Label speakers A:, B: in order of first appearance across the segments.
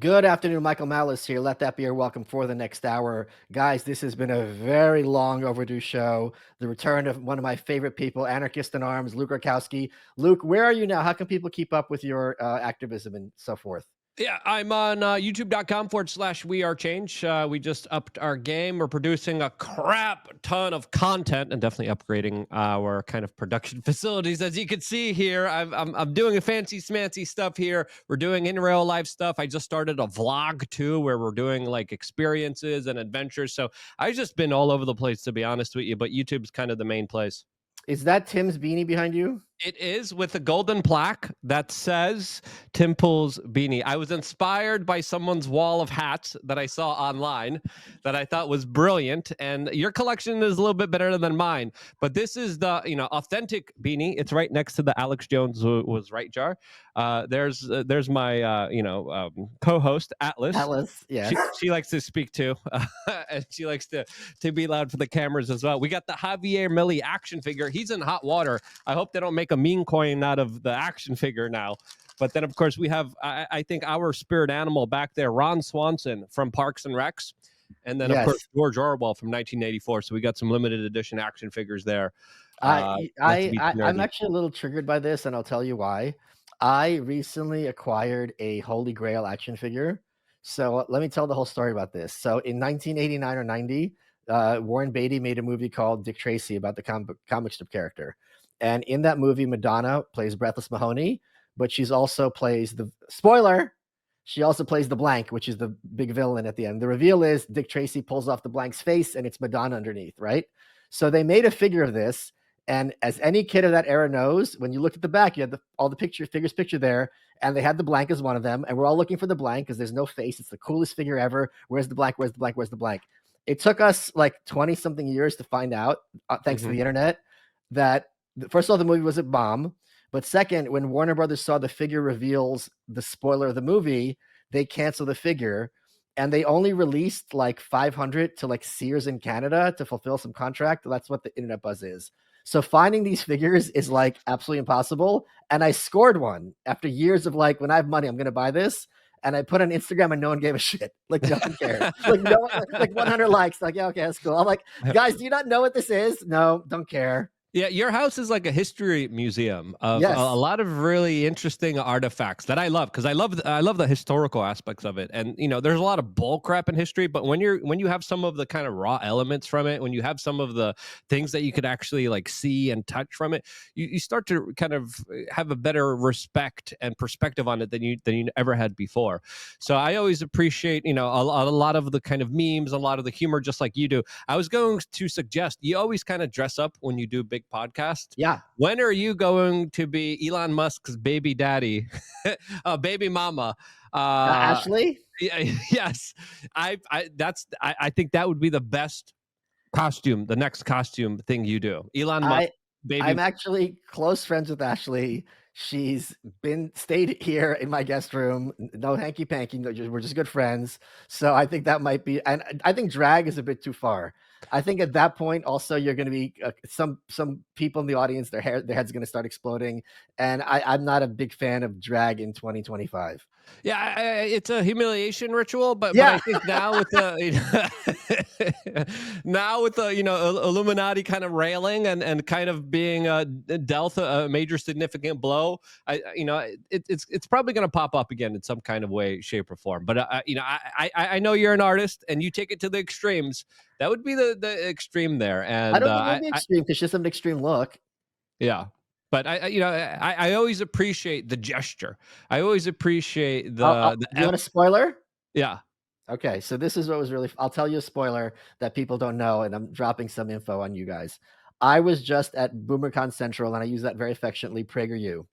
A: Good afternoon, Michael Malice here. Let that be your welcome for the next hour. Guys, this has been a very long overdue show. The return of one of my favorite people, anarchist-in-arms, Luke Rudkowski. Luke, where are you now? How can people keep up with your activism and so forth?
B: Yeah, I'm on youtube.com/we are change. We just upped our game. We're producing a crap ton of content and definitely upgrading our kind of production facilities. As you can see here, I'm doing a fancy smancy stuff here. We're doing in real life stuff. I just started a vlog too, where we're doing like experiences and adventures. So I've just been all over the place, to be honest with you, but YouTube's kind of the main place.
A: Is that Tim's beanie behind you?
B: It is with a golden plaque that says Tim Pool's beanie. I was inspired by someone's wall of hats that I saw online that I thought was brilliant. And your collection is a little bit better than mine. But this is the authentic beanie. It's right next to the Alex Jones was right jar. There's my co-host Atlas.
A: Atlas, yes.
B: She likes to speak too, and she likes to be loud for the cameras as well. We got the Javier Milei action figure. He's in hot water. I hope they don't make a meme coin out of the action figure now. But then, of course, we have, I think, our spirit animal back there, Ron Swanson from Parks and Recs. And then, of course, George Orwell from 1984. So we got some limited edition action figures there.
A: I'm actually a little triggered by this, and I'll tell you why. I recently acquired a Holy Grail action figure. So let me tell the whole story about this. So in 1989 or 90, Warren Beatty made a movie called Dick Tracy about the comic strip character. And in that movie, Madonna plays Breathless Mahoney, but she's also plays she also plays the Blank, which is the big villain at the end. The reveal is Dick Tracy pulls off the Blank's face and it's Madonna underneath, right? So they made a figure of this. And as any kid of that era knows, when you look at the back, you had all the figures pictured there, and they had the Blank as one of them. And we're all looking for the Blank because there's no face. It's the coolest figure ever. Where's the Blank? Where's the Blank? Where's the Blank? It took us like 20 something years to find out, thanks to the internet, that first of all, the movie was a bomb. But second, when Warner Brothers saw the figure reveals the spoiler of the movie, they canceled the figure. And they only released like 500 to like Sears in Canada to fulfill some contract. That's what the internet buzz is. So finding these figures is like absolutely impossible. And I scored one after years of like, when I have money, I'm going to buy this. And I put on Instagram and no one gave a shit. Like no one cared. Like no one, like 100 likes. Like, yeah, okay, that's cool. I'm like, guys, do you not know what this is? No, don't care.
B: Yeah, your house is like a history museum of a lot of really interesting artifacts that I love, because I love the historical aspects of it. And there's a lot of bull crap in history, but when you have some of the kind of raw elements from it, when you have some of the things that you could actually like see and touch from it, you start to kind of have a better respect and perspective on it than you ever had before. So I always appreciate a lot of the kind of memes, a lot of the humor, just like you do. I was going to suggest you always kind of dress up when you do big podcast.
A: Yeah.
B: When are you going to be Elon Musk's baby daddy, baby mama?
A: Ashley?
B: Yes. I think that would be the best costume, the next costume thing you do. Elon Musk, baby.
A: I'm actually close friends with Ashley. She's stayed here in my guest room. No hanky panky. We're just good friends. So I think that might be, and I think drag is a bit too far. I think at that point, also, you're going to be some people in the audience, their head's going to start exploding. And I'm not a big fan of drag in 2025.
B: Yeah, it's a humiliation ritual, but
A: Yeah.
B: I think now with the Illuminati kind of railing and kind of being dealt a major significant blow, it's probably going to pop up again in some kind of way, shape, or form. But I know you're an artist and you take it to the extremes. That would be the extreme there. And
A: I don't think it'd be extreme because it's just an extreme look.
B: Yeah. But I always appreciate the gesture. I always appreciate
A: do you want a spoiler?
B: Yeah.
A: Okay, so this is what was really. I'll tell you a spoiler that people don't know, and I'm dropping some info on you guys. I was just at BoomerCon Central, and I use that very affectionately, PragerU.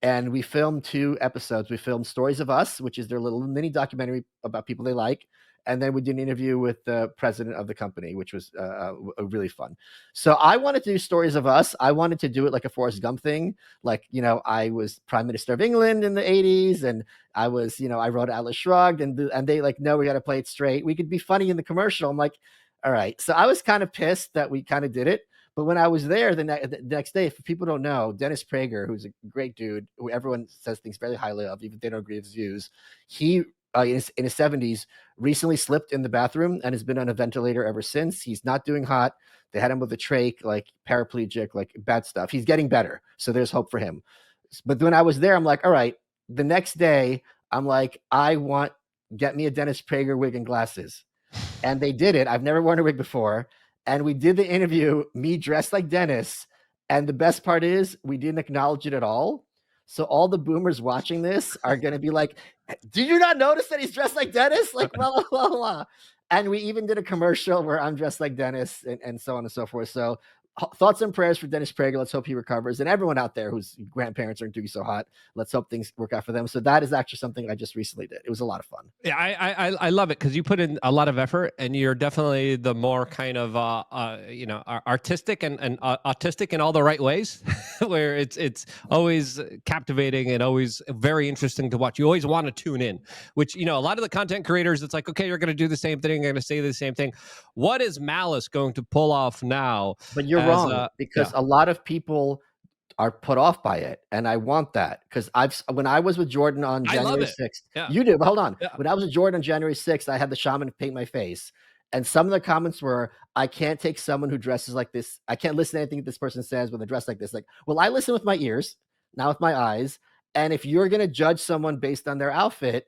A: And we filmed 2 episodes. We filmed Stories of Us, which is their little mini documentary about people they like. And then we did an interview with the president of the company, which was really fun. So I wanted to do Stories of Us. I wanted to do it like a Forrest Gump thing. Like, I was Prime Minister of England in the 80s, and I was, I wrote Atlas Shrugged, and they like, no, we got to play it straight. We could be funny in the commercial. I'm like, all right. So I was kind of pissed that we kind of did it. But when I was there the next day, if people don't know, Dennis Prager, who's a great dude, who everyone says things very highly of, even if they don't agree with his views, he in his 70s, recently slipped in the bathroom and has been on a ventilator ever since. He's not doing hot. They had him with a trach, like paraplegic, like bad stuff. He's getting better, so there's hope for him. But when I was there, I'm like, all right. The next day, I'm like, get me a Dennis Prager wig and glasses. And they did it. I've never worn a wig before. And we did the interview, me dressed like Dennis. And the best part is we didn't acknowledge it at all. So all the boomers watching this are going to be like, did you not notice that he's dressed like Dennis? Like, blah, blah, blah, blah. And we even did a commercial where I'm dressed like Dennis and so on and so forth. So thoughts and prayers for Dennis Prager. Let's hope he recovers. And everyone out there whose grandparents aren't doing so hot, let's hope things work out for them. So that is actually something I just recently did. It was a lot of fun.
B: Yeah, I love it because you put in a lot of effort, and you're definitely the more kind of artistic and autistic in all the right ways, where it's always captivating and always very interesting to watch. You always want to tune in, which, a lot of the content creators, it's like, okay, you're going to do the same thing, you're going to say the same thing. What is Malice going to pull off now?
A: But you're wrong, because a lot of people are put off by it, and I want that, because when I was with Jordan on January 6th, you do, but hold on. Yeah. When I was with Jordan on January 6th, I had the shaman paint my face, and some of the comments were, I can't take someone who dresses like this. I can't listen to anything this person says with a dress like this. Like, well, I listen with my ears, not with my eyes. And if you're going to judge someone based on their outfit,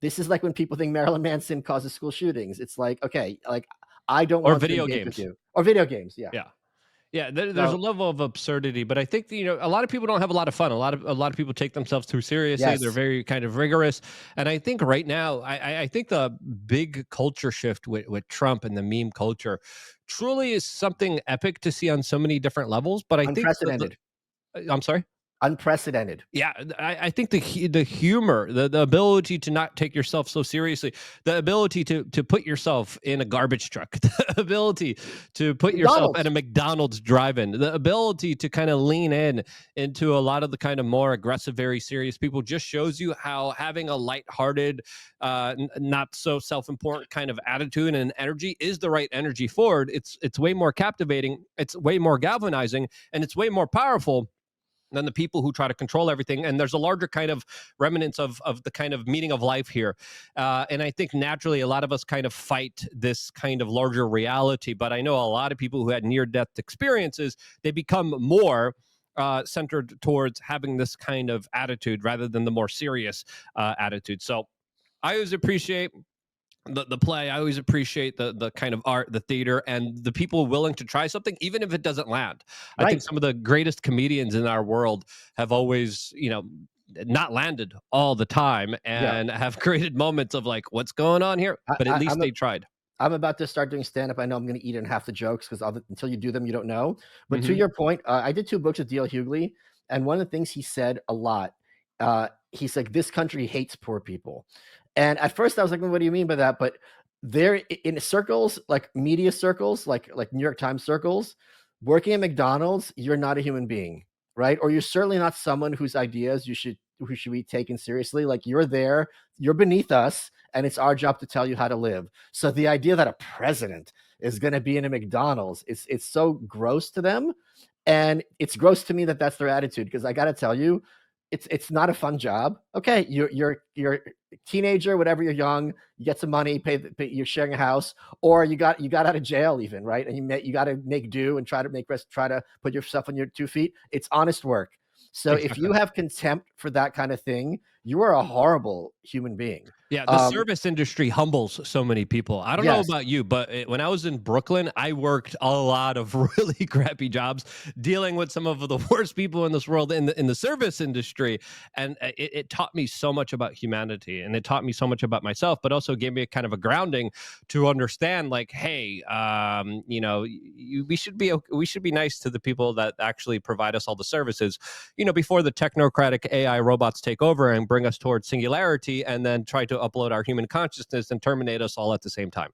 A: this is like when people think Marilyn Manson causes school shootings. It's like, okay, like, I don't want
B: video games
A: with you. Or video games. Yeah.
B: Yeah. Yeah, there's a level of absurdity, but I think a lot of people don't have a lot of fun. A lot of people take themselves too seriously. Yes. They're very kind of rigorous, and I think right now, I think the big culture shift with Trump and the meme culture truly is something epic to see on so many different levels. But I think I'm sorry.
A: Unprecedented.
B: Yeah, I think the humor, the ability to not take yourself so seriously, the ability to put yourself in a garbage truck, the ability to put yourself at a McDonald's drive-in, the ability to kind of lean into a lot of the kind of more aggressive, very serious people just shows you how having a lighthearted, not so self-important kind of attitude and energy is the right energy forward. It's way more captivating, it's way more galvanizing, and it's way more powerful than the people who try to control everything. And there's a larger kind of remnants of the kind of meaning of life here. And I think naturally a lot of us kind of fight this kind of larger reality. But I know a lot of people who had near-death experiences, they become more centered towards having this kind of attitude rather than the more serious attitude. So I always appreciate the play. I always appreciate the kind of art, the theater, and the people willing to try something, even if it doesn't land. Right. I think some of the greatest comedians in our world have always, not landed all the time and have created moments of like, what's going on here? But at least they tried.
A: I'm about to start doing stand-up. I know I'm going to eat in half the jokes because until you do them, you don't know. But to your point, I did 2 books with D.L. Hughley, and one of the things he said a lot, he's like, this country hates poor people. And at first I was like, well, what do you mean by that? But there in circles, like media circles, like New York Times circles, working at McDonald's, you're not a human being, right? Or you're certainly not someone whose ideas who should be taken seriously. Like, you're there, you're beneath us, and it's our job to tell you how to live. So the idea that a president is going to be in a McDonald's, it's so gross to them. And it's gross to me that that's their attitude, because I got to tell you, it's not a fun job. Okay, you're a teenager, whatever, you're young, you get some money, you're sharing a house, or you got out of jail even, right? And you got to make do and try to put yourself on your 2 feet. It's honest work. So if you have contempt for that kind of thing, you are a horrible human being.
B: Yeah, the service industry humbles so many people. I don't know about you, but when I was in Brooklyn, I worked a lot of really crappy jobs dealing with some of the worst people in this world in the service industry. And it taught me so much about humanity, and it taught me so much about myself, but also gave me a kind of a grounding to understand, like, hey, we should be nice to the people that actually provide us all the services, before the technocratic AI robots take over and bring us towards singularity and then try to upload our human consciousness and terminate us all at the same time.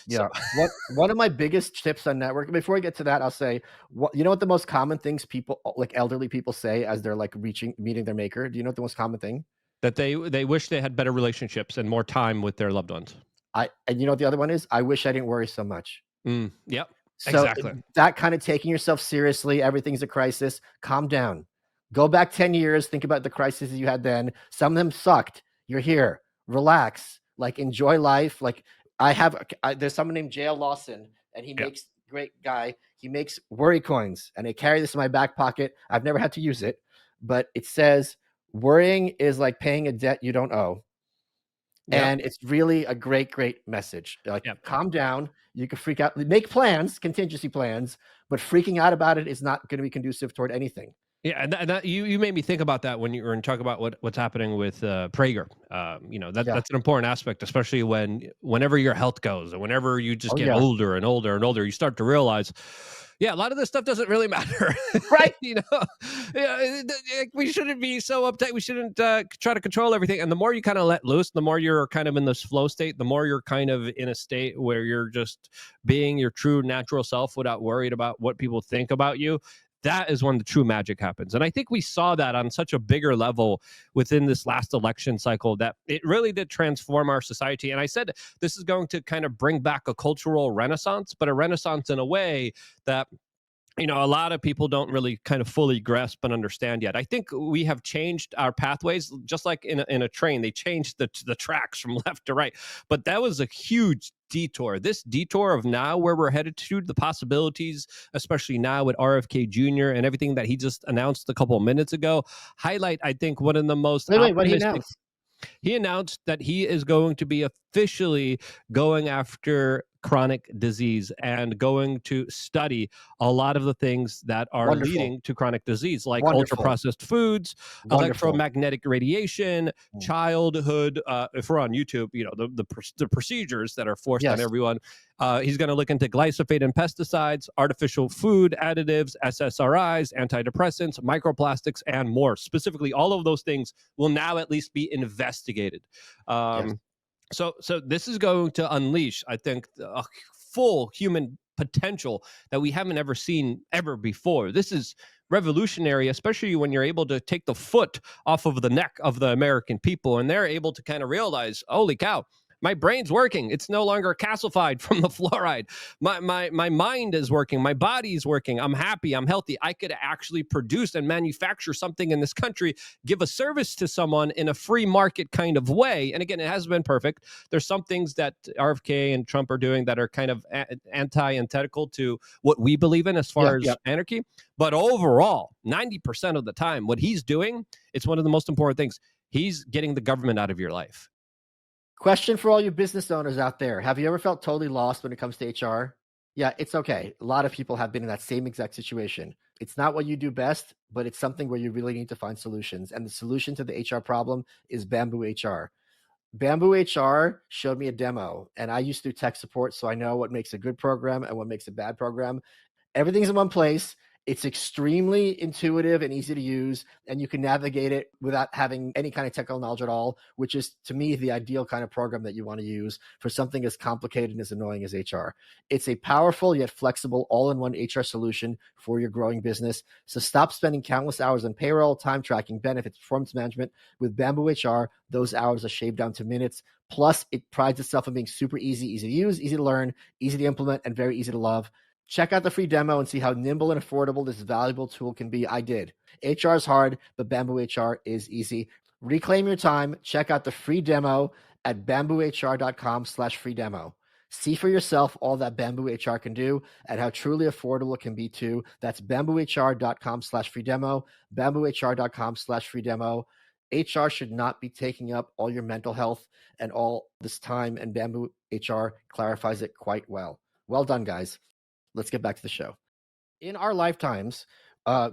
A: Yeah. So. One of my biggest tips on networking, before we get to that, I'll say, what the most common things people, like elderly people, say as they're like meeting their maker? Do you know what the most common thing?
B: That they wish they had better relationships and more time with their loved ones.
A: And you know what the other one is? I wish I didn't worry so much.
B: Yep.
A: So
B: exactly.
A: That kind of taking yourself seriously, everything's a crisis. Calm down. Go back 10 years. Think about the crises you had then. Some of them sucked. You're here. Relax. like enjoy life. Like there's someone named JL Lawson, and he makes great guy. He makes worry coins, and I carry this in my back pocket. I've never had to use it, but it says worrying is like paying a debt you don't owe. And it's really a great message. Like, calm down. You can freak out, make plans, contingency plans, but freaking out about it is not going to be conducive toward anything.
B: Yeah, and that you made me think about that when you were talking about what's happening with Prager. That's an important aspect, especially whenever your health goes, and whenever you just get older and older and older, you start to realize, a lot of this stuff doesn't really matter,
A: right?
B: We shouldn't be so uptight. We shouldn't try to control everything. And the more you kind of let loose, the more you're kind of in this flow state, the more you're kind of in a state where you're just being your true natural self without worried about what people think about you. That is when the true magic happens. And I think we saw that on such a bigger level within this last election cycle, that it really did transform our society. And I said, this is going to kind of bring back a cultural renaissance, but a renaissance in a way that a lot of people don't really kind of fully grasp and understand yet. I think we have changed our pathways, just like in a train. They changed the tracks from left to right. But that was a huge detour. This detour of now where we're headed to, the possibilities, especially now with RFK Jr. and everything that he just announced a couple of minutes ago, highlight, I think, one of the most
A: Wait, what he announced?
B: He announced that he is going to be officially going after chronic disease and going to study a lot of the things that are leading to chronic disease, like ultra-processed foods, electromagnetic radiation, childhood. If we're on YouTube, the procedures that are forced on everyone. He's going to look into glyphosate and pesticides, artificial food additives, SSRIs, antidepressants, microplastics, and more. Specifically, all of those things will now at least be investigated. So this is going to unleash, I think, a full human potential that we haven't ever seen ever before. This is revolutionary, especially when you're able to take the foot off of the neck of the American people, and they're able to kind of realize, holy cow, my brain's working. It's no longer calcified from the fluoride. My mind is working. My body is working. I'm happy. I'm healthy. I could actually produce and manufacture something in this country, give a service to someone in a free market kind of way. And again, it hasn't been perfect. There's some things that RFK and Trump are doing that are kind of antithetical to what we believe in as far as anarchy. But overall, 90% of the time, what he's doing, it's one of the most important things. He's getting the government out of your life.
A: Question for all you business owners out there. Have you ever felt totally lost when it comes to HR? Yeah, it's okay. A lot of people have been in that same exact situation. It's not what you do best, but it's something where you really need to find solutions. And the solution to the HR problem is Bamboo HR. Bamboo HR showed me a demo, and I used to do tech support, so I know what makes a good program and what makes a bad program. Everything's in one place. It's extremely intuitive and easy to use, and you can navigate it without having any kind of technical knowledge at all, which is, to me, the ideal kind of program that you want to use for something as complicated and as annoying as HR. It's a powerful yet flexible all-in-one HR solution for your growing business. So stop spending countless hours on payroll, time tracking, benefits, performance management. With Bamboo HR, those hours are shaved down to minutes. Plus, it prides itself on being super easy to use, easy to learn, easy to implement, and very easy to love. Check out the free demo and see how nimble and affordable this valuable tool can be. I did. HR is hard, but Bamboo HR is easy. Reclaim your time. Check out the free demo at bamboohr.com/free demo. See for yourself all that Bamboo HR can do and how truly affordable it can be too. That's bamboohr.com/free demo, bamboohr.com/free demo. HR should not be taking up all your mental health and all this time, and Bamboo HR clarifies it quite well. Well done, guys. Let's get back to the show. In our lifetimes,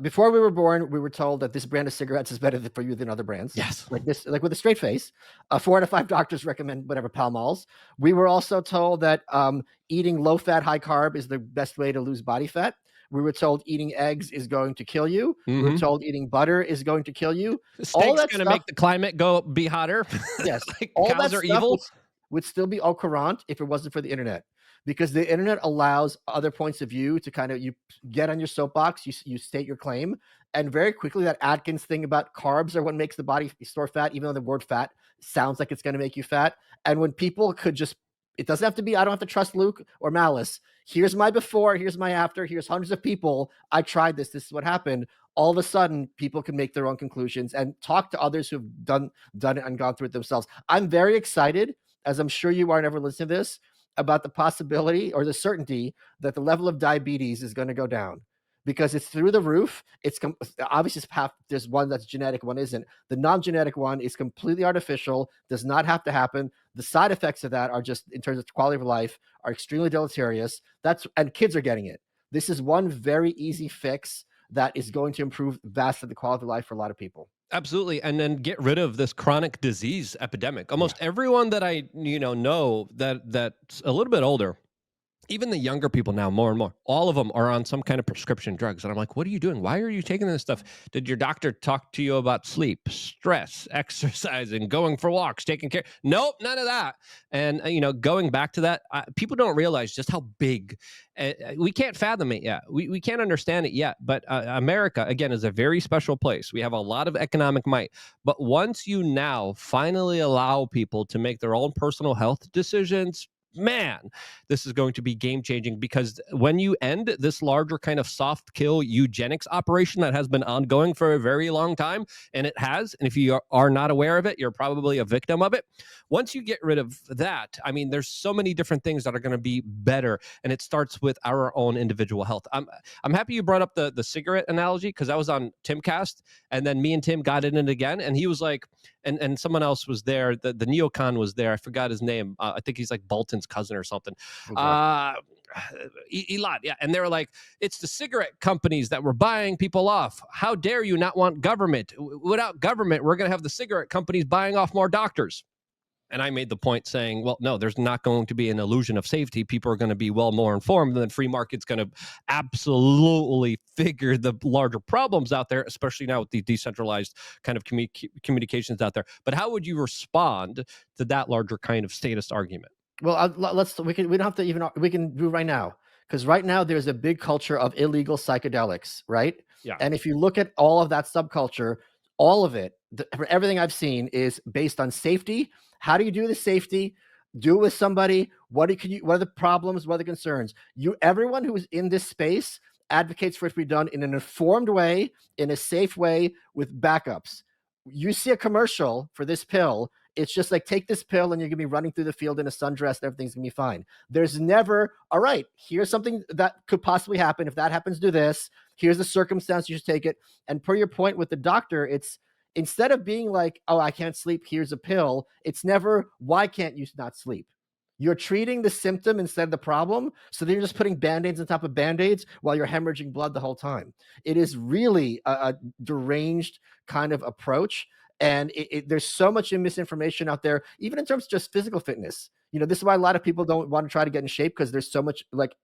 A: before we were born, we were told that this brand of cigarettes is better for you than other brands.
B: Yes.
A: Like with a straight face. 4 out of 5 doctors recommend whatever Pall Malls. We were also told that eating low fat, high carb is the best way to lose body fat. We were told eating eggs is going to kill you. We were told eating butter is going to kill you.
B: Steak's going to make the climate be hotter.
A: Yes.
B: Like all cows that are evil.
A: Would still be au courant if it wasn't for the internet. Because the internet allows other points of view to kind of, you get on your soapbox, you state your claim, and very quickly that Atkins thing about carbs are what makes the body store fat, even though the word fat sounds like it's going to make you fat. And when people could just, it doesn't have to be, I don't have to trust Luke or Malice. Here's my before, here's my after, here's hundreds of people. I tried this is what happened. All of a sudden, people can make their own conclusions and talk to others who've done it and gone through it themselves. I'm very excited as I'm sure you are never listening to this, about the possibility or the certainty that the level of diabetes is going to go down because it's through the roof. It's obviously there's one that's genetic, one isn't. The non-genetic one is completely artificial, does not have to happen. The side effects of that are just, in terms of quality of life, are extremely deleterious. And kids are getting it. This is one very easy fix that is going to improve vastly the quality of life for a lot of people.
B: Absolutely. And then get rid of this chronic disease epidemic. Almost everyone that I know that's a little bit older, even the younger people now, more and more, all of them are on some kind of prescription drugs. And I'm like, what are you doing? Why are you taking this stuff? Did your doctor talk to you about sleep, stress, exercising, going for walks, taking care? Nope, none of that. And, going back to that, people don't realize just how big, we can't fathom it yet. We can't understand it yet. But America, again, is a very special place. We have a lot of economic might. But once you now finally allow people to make their own personal health decisions, man, this is going to be game changing, because when you end this larger kind of soft kill eugenics operation that has been ongoing for a very long time, and it has, and if you are not aware of it, you're probably a victim of it. Once you get rid of that, I mean, there's so many different things that are going to be better, and it starts with our own individual health. I'm happy you brought up the cigarette analogy, because I was on Timcast, and then me and Tim got in it again, and he was like, and someone else was there, the neocon was there, I forgot his name, I think he's like Bolton's cousin or something. Elon, yeah. And they were like, it's the cigarette companies that were buying people off. How dare you not want government? Without government, we're going to have the cigarette companies buying off more doctors. And I made the point saying, well, no, there's not going to be an illusion of safety. People are going to be well more informed, and then free market's going to absolutely figure the larger problems out there, especially now with the decentralized kind of communications out there. But how would you respond to that larger kind of statist argument?
A: Well, we don't have to even, we can do right now, because right now there's a big culture of illegal psychedelics, right?
B: Yeah.
A: And if you look at all of that subculture, all of it, everything I've seen is based on safety. How do you do the safety? Do it with somebody. What are the problems? What are the concerns? Everyone who is in this space advocates for it to be done in an informed way, in a safe way, with backups. You see a commercial for this pill, it's just like, take this pill and you're gonna be running through the field in a sundress and everything's gonna be fine. There's never, all right, here's something that could possibly happen. If that happens, do this. Here's the circumstance, you should take it. And per your point with the doctor, it's, instead of being like, oh, I can't sleep, here's a pill, it's never, why can't you not sleep? You're treating the symptom instead of the problem. So then you're just putting Band-Aids on top of Band-Aids while you're hemorrhaging blood the whole time. It is really a deranged kind of approach. And there's so much misinformation out there, even in terms of just physical fitness. This is why a lot of people don't want to try to get in shape, because there's so much like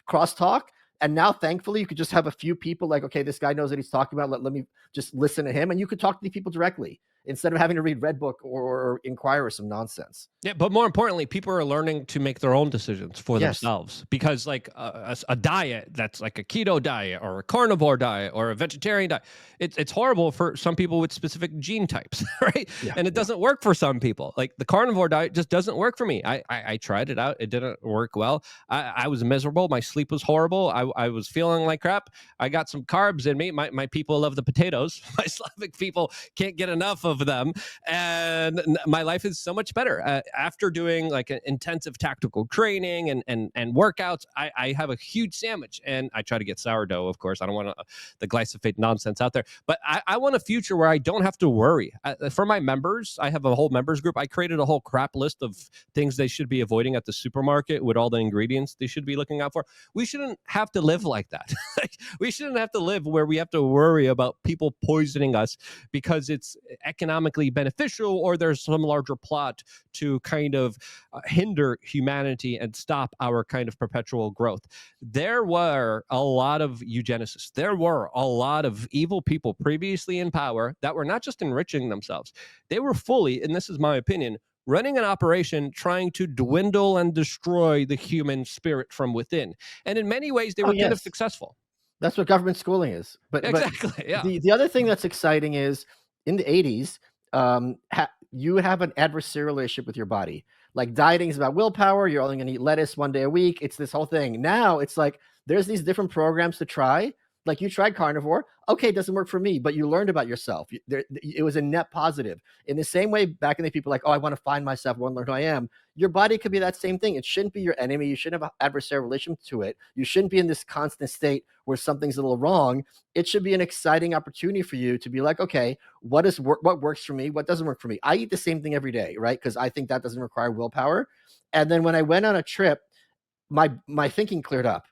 A: crosstalk. And now, thankfully, you could just have a few people like, okay, this guy knows what he's talking about. Let me just listen to him. And you could talk to these people directly instead of having to read Redbook or Inquirer some nonsense.
B: Yeah, but more importantly, people are learning to make their own decisions for themselves, because like a diet that's like a keto diet or a carnivore diet or a vegetarian diet, it's horrible for some people with specific gene types, right? Yeah, and it doesn't work for some people. Like the carnivore diet just doesn't work for me. I tried it out. It didn't work well. I was miserable. My sleep was horrible. I was feeling like crap. I got some carbs in me. My people love the potatoes. My Slavic people can't get enough of them. And my life is so much better. After doing like an intensive tactical training and workouts, I have a huge sandwich, and I try to get sourdough, of course. I don't want the glyphosate nonsense out there, but I want a future where I don't have to worry. For my members, I have a whole members group. I created a whole crap list of things they should be avoiding at the supermarket with all the ingredients they should be looking out for. We shouldn't have to live like that. We shouldn't have to live where we have to worry about people poisoning us because it's economically beneficial, or there's some larger plot to kind of hinder humanity and stop our kind of perpetual growth. There were a lot of eugenicists. There were a lot of evil people previously in power that were not just enriching themselves. They were fully, and this is my opinion, running an operation trying to dwindle and destroy the human spirit from within. And in many ways, they were kind of successful.
A: That's what government schooling is. But
B: exactly, yeah.
A: The other thing that's exciting is in the 80s, you have an adversarial relationship with your body. Like dieting is about willpower. You're only going to eat lettuce one day a week. It's this whole thing. Now it's like there's these different programs to try Like, you tried carnivore. Okay, it doesn't work for me, but you learned about yourself. It was a net positive. In the same way, back in the people like, oh, I want to find myself, I want to learn who I am. Your body could be that same thing. It shouldn't be your enemy. You shouldn't have an adversarial relation to it. You shouldn't be in this constant state where something's a little wrong. It should be an exciting opportunity for you to be like, okay, what works for me? What doesn't work for me? I eat the same thing every day, right? Because I think that doesn't require willpower. And then when I went on a trip, my thinking cleared up,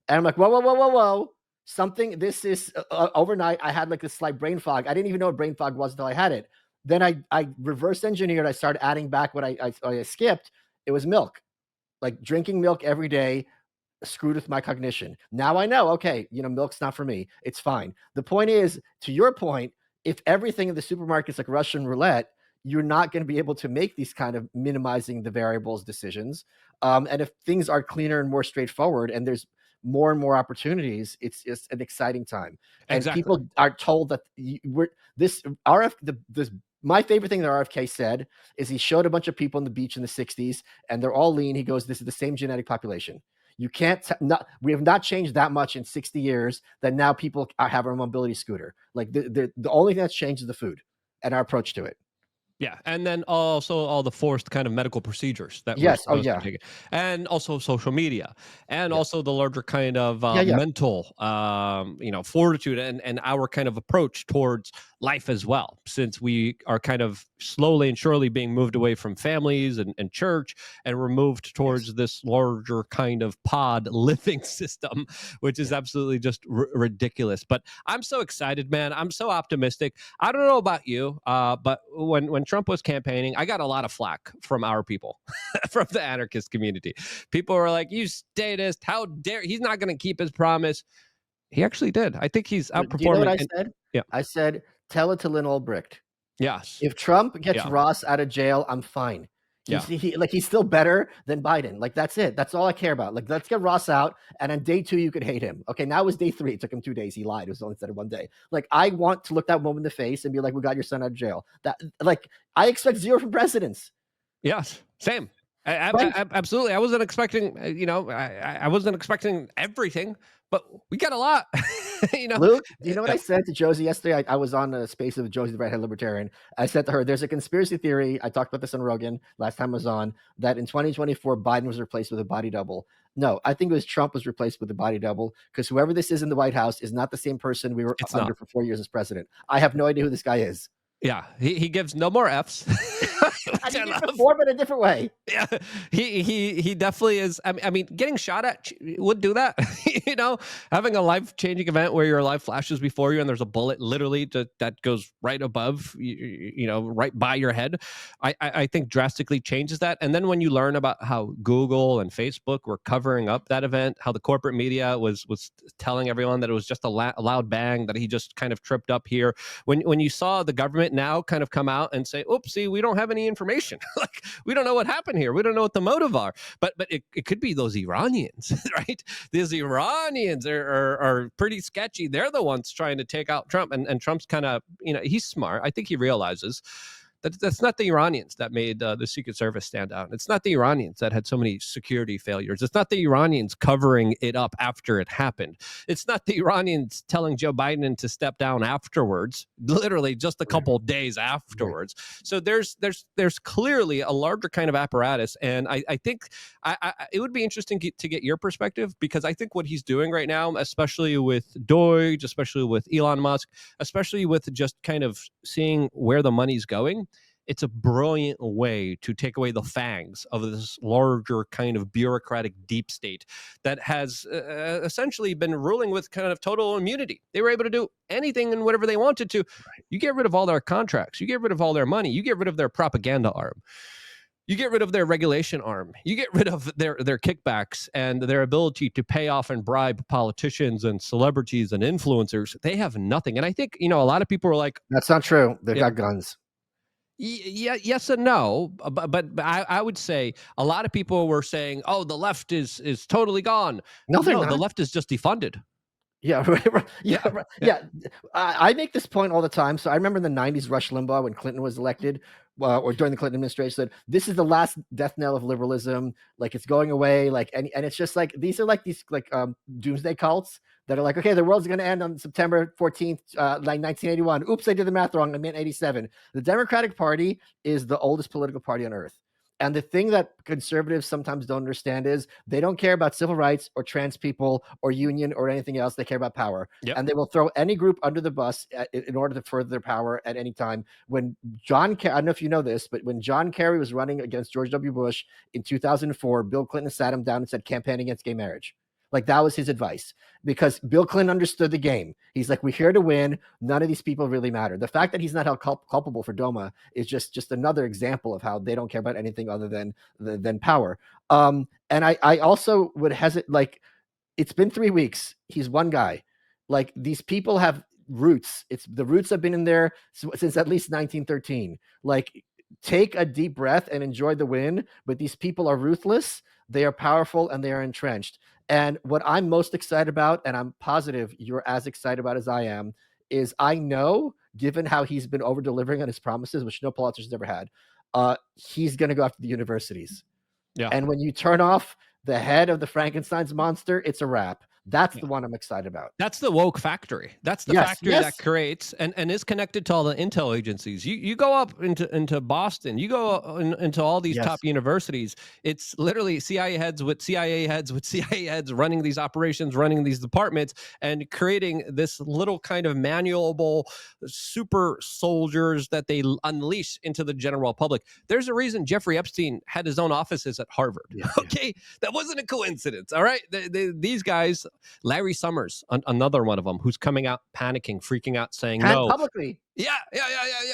A: and I'm like, whoa. Something, this is overnight. I had like this slight brain fog. I didn't even know what brain fog was until I had it. Then I reverse engineered. I started adding back what I skipped. It was milk, like drinking milk every day screwed with my cognition. Now I know, okay, milk's not for me. It's fine. The point is, to your point, if everything in the supermarket's like Russian roulette, you're not going to be able to make these kind of minimizing the variables decisions. And if things are cleaner and more straightforward and there's more and more opportunities, it's an exciting time. And
B: exactly.
A: People are told that my favorite thing that RFK said is he showed a bunch of people on the beach in the 60s and they're all lean. He goes, this is the same genetic population. You can't we have not changed that much in 60 years that now people have a mobility scooter. Like the only thing that's changed is the food and our approach to it.
B: Yeah, and then also all the forced kind of medical procedures that
A: yes,
B: we're taking, and also social media, and also the larger kind of mental, fortitude and our kind of approach towards life as well, since we are kind of slowly and surely being moved away from families and church, and we're moved towards this larger kind of pod living system, which is absolutely just ridiculous. But I'm so excited, man. I'm so optimistic. I don't know about you, but when Trump was campaigning, I got a lot of flack from our people, from the anarchist community. People were like, you statist, how dare, he's not going to keep his promise. He actually did. I think he's outperforming.
A: Do you know what I said? Yeah. I said, tell it to Lynn Ulbricht.
B: Yes.
A: If Trump gets Ross out of jail, I'm fine. He's still better than Biden. Like, that's it. That's all I care about. Like, let's get Ross out, and on day 2 you could hate him. Okay, now it was day 3. It took him 2 days. He lied. It was only instead of 1 day. Like, I want to look that woman in the face and be like, we got your son out of jail. That, like, I expect zero from presidents.
B: Yes, same. Absolutely. I wasn't expecting, I wasn't expecting everything, but we got a lot.
A: Luke, do you know what I said to Josie yesterday? I was on a space with Josie, the redhead libertarian. I said to her, there's a conspiracy theory. I talked about this on Rogan last time I was on, that in 2024, Biden was replaced with a body double. No, I think it was Trump was replaced with a body double, because whoever this is in the White House is not the same person we were under for 4 years as president. I have no idea who this guy is.
B: Yeah, he gives no more Fs.
A: I did it before, but a different way.
B: Yeah, he definitely is. I mean, getting shot at would do that. Having a life-changing event where your life flashes before you and there's a bullet literally that goes right above, right by your head. I think drastically changes that. And then when you learn about how Google and Facebook were covering up that event, how the corporate media was telling everyone that it was just a loud bang, that he just kind of tripped up here. When you saw the government now kind of come out and say, oopsie, we don't have any information. Like, we don't know what happened here. We don't know what the motive are. But it could be those Iranians, right? These Iranians are pretty sketchy. They're the ones trying to take out Trump. And Trump's kind of, he's smart. I think he realizes that's not the Iranians that made the Secret Service stand out. It's not the Iranians that had so many security failures. It's not the Iranians covering it up after it happened. It's not the Iranians telling Joe Biden to step down afterwards, literally just a couple of days afterwards. So there's clearly a larger kind of apparatus. And I think it would be interesting to get your perspective, because I think what he's doing right now, especially with Doge, especially with Elon Musk, especially with just kind of seeing where the money's going, it's a brilliant way to take away the fangs of this larger kind of bureaucratic deep state that has essentially been ruling with kind of total immunity. They were able to do anything and whatever they wanted to. You get rid of all their contracts. You get rid of all their money. You get rid of their propaganda arm. You get rid of their regulation arm. You get rid of their kickbacks and their ability to pay off and bribe politicians and celebrities and influencers. They have nothing. And I think, a lot of people are like,
A: that's not true. They've got guns.
B: Yeah, yes and no, but I would say a lot of people were saying, "Oh, the left is totally gone." No, the left is just defunded.
A: Yeah, yeah. I make this point all the time. So I remember in the 90s, Rush Limbaugh, when Clinton was elected, or during the Clinton administration, said, this is the last death knell of liberalism. Like, it's going away. Like, and it's just like, these are like these like doomsday cults that are like, okay, the world's going to end on September 14th, like 1981. Oops, I did the math wrong. I meant 87. The Democratic Party is the oldest political party on earth. And the thing that conservatives sometimes don't understand is they don't care about civil rights or trans people or union or anything else. They care about power. Yep. And they will throw any group under the bus in order to further their power at any time. When I don't know if you know this, but when John Kerry was running against George W. Bush in 2004, Bill Clinton sat him down and said, campaign against gay marriage. Like, that was his advice, because Bill Clinton understood the game. He's like, we're here to win. None of these people really matter. The fact that he's not held culpable for DOMA is just another example of how they don't care about anything other than power. And I also would hesitate. Like, it's been 3 weeks. He's one guy. Like, these people have roots. The roots have been in there since at least 1913. Like, take a deep breath and enjoy the win. But these people are ruthless. They are powerful, and they are entrenched. And what I'm most excited about, and I'm positive you're as excited about as I am, is I know, given how he's been over-delivering on his promises, which no politician's ever had, he's going to go after the universities. Yeah. And when you turn off the head of the Frankenstein's monster, it's a wrap. That's the one I'm excited about.
B: That's the woke factory. That's the factory that creates and is connected to all the intel agencies. You go up into Boston, you go into all these top universities. It's literally CIA heads with CIA heads with CIA heads running these operations, running these departments, and creating this little kind of manualable super soldiers that they unleash into the general public. There's a reason Jeffrey Epstein had his own offices at Harvard. Yeah. Okay, that wasn't a coincidence. All right, these guys. Larry Summers, another one of them, who's coming out panicking, freaking out, saying no
A: publicly.
B: Yeah,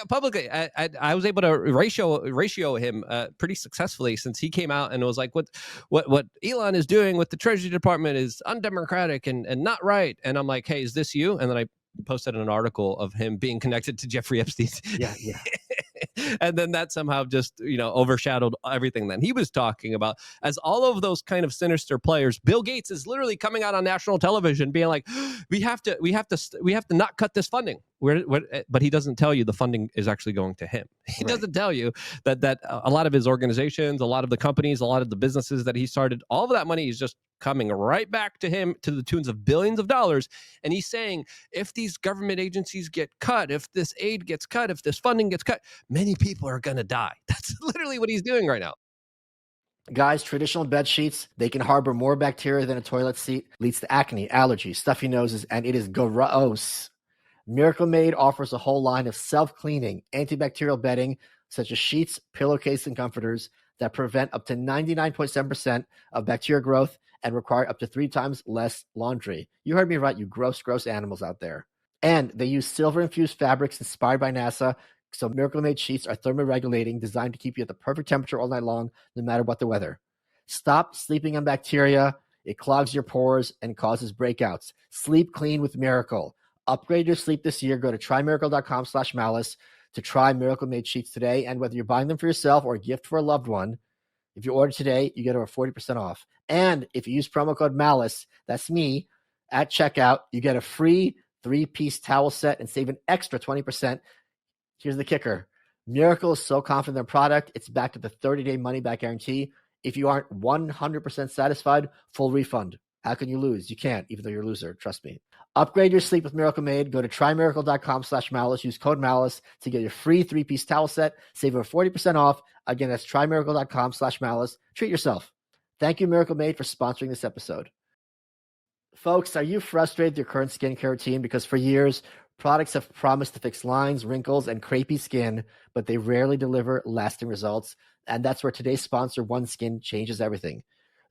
B: publicly. I was able to ratio him pretty successfully, since he came out and was like, what Elon is doing with the Treasury Department is undemocratic and not right. And I'm like, hey, is this you? And then I posted an article of him being connected to Jeffrey Epstein.
A: Yeah.
B: And then that somehow just, overshadowed everything that he was talking about. As all of those kind of sinister players, Bill Gates is literally coming out on national television being like, we have to not cut this funding. But he doesn't tell you the funding is actually going to him. He doesn't tell you that a lot of his organizations, a lot of the companies, a lot of the businesses that he started, all of that money is just coming right back to him to the tunes of billions of dollars. And he's saying, if these government agencies get cut, if this aid gets cut, if this funding gets cut, many people are going to die. That's literally what he's doing right now.
A: Guys, traditional bed sheets, they can harbor more bacteria than a toilet seat, leads to acne, allergies, stuffy noses, and it is gross. Miracle Made offers a whole line of self-cleaning, antibacterial bedding, such as sheets, pillowcases, and comforters that prevent up to 99.7% of bacteria growth and require up to 3 times less laundry. You heard me right, you gross animals out there. And they use silver-infused fabrics inspired by NASA, so Miracle Made sheets are thermoregulating, designed to keep you at the perfect temperature all night long, no matter what the weather. Stop sleeping on bacteria. It clogs your pores and causes breakouts. Sleep clean with Miracle. Upgrade your sleep this year. Go to trymiracle.com/malice to try Miracle Made sheets today. And whether you're buying them for yourself or a gift for a loved one, if you order today, you get over 40% off. And if you use promo code MALICE, that's me, at checkout, you get a free 3-piece towel set and save an extra 20%. Here's the kicker. Miracle is so confident in their product, it's backed with a 30-day money-back guarantee. If you aren't 100% satisfied, full refund. How can you lose? You can't, even though you're a loser. Trust me. Upgrade your sleep with Miracle Made. Go to trymiracle.com/malice. Use code MALICE to get your free 3-piece towel set. Save over 40% off. Again, that's trymiracle.com/malice. Treat yourself. Thank you, Miracle Made, for sponsoring this episode. Folks, are you frustrated with your current skincare routine? Because for years, products have promised to fix lines, wrinkles, and crepey skin, but they rarely deliver lasting results. And that's where today's sponsor, OneSkin, changes everything.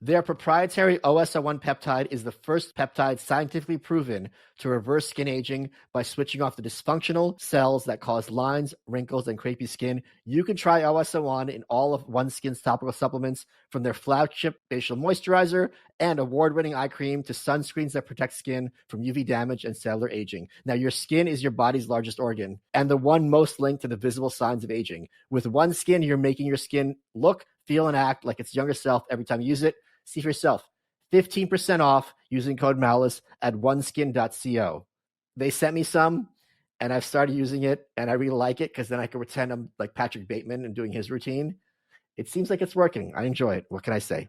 A: Their proprietary OSO1 peptide is the first peptide scientifically proven to reverse skin aging by switching off the dysfunctional cells that cause lines, wrinkles, and crepey skin. You can try OSO1 in all of OneSkin's topical supplements, from their flagship facial moisturizer and award-winning eye cream to sunscreens that protect skin from UV damage and cellular aging. Now, your skin is your body's largest organ and the one most linked to the visible signs of aging. With OneSkin, you're making your skin look, feel, and act like its younger self every time you use it. See for yourself. 15% off using code Malice at oneskin.co. They sent me some, and I've started using it, and I really like it because then I can pretend I'm like Patrick Bateman and doing his routine. It seems like it's working. I enjoy it. What can I say?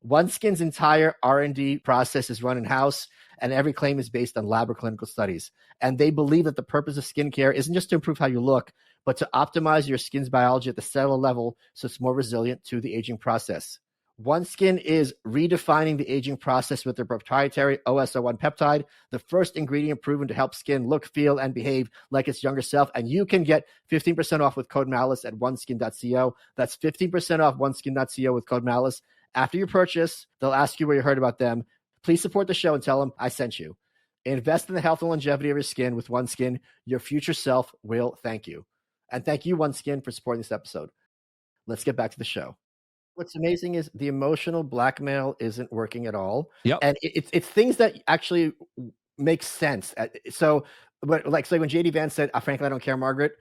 A: OneSkin's entire R&D process is run in-house, and every claim is based on lab or clinical studies. And they believe that the purpose of skincare isn't just to improve how you look, but to optimize your skin's biology at the cellular level so it's more resilient to the aging process. OneSkin is redefining the aging process with their proprietary OS01 peptide, the first ingredient proven to help skin look, feel, and behave like its younger self. And you can get 15% off with code Malice at oneskin.co. That's 15% off oneskin.co with code Malice. After your purchase, they'll ask you where you heard about them. Please support the show and tell them I sent you. Invest in the health and longevity of your skin with OneSkin. Your future self will thank you. And thank you, OneSkin, for supporting this episode. Let's get back to the show. What's amazing is the emotional blackmail isn't working at all.
B: Yep.
A: And it's things that actually make sense. So when JD Vance said, frankly, I don't care, Margaret,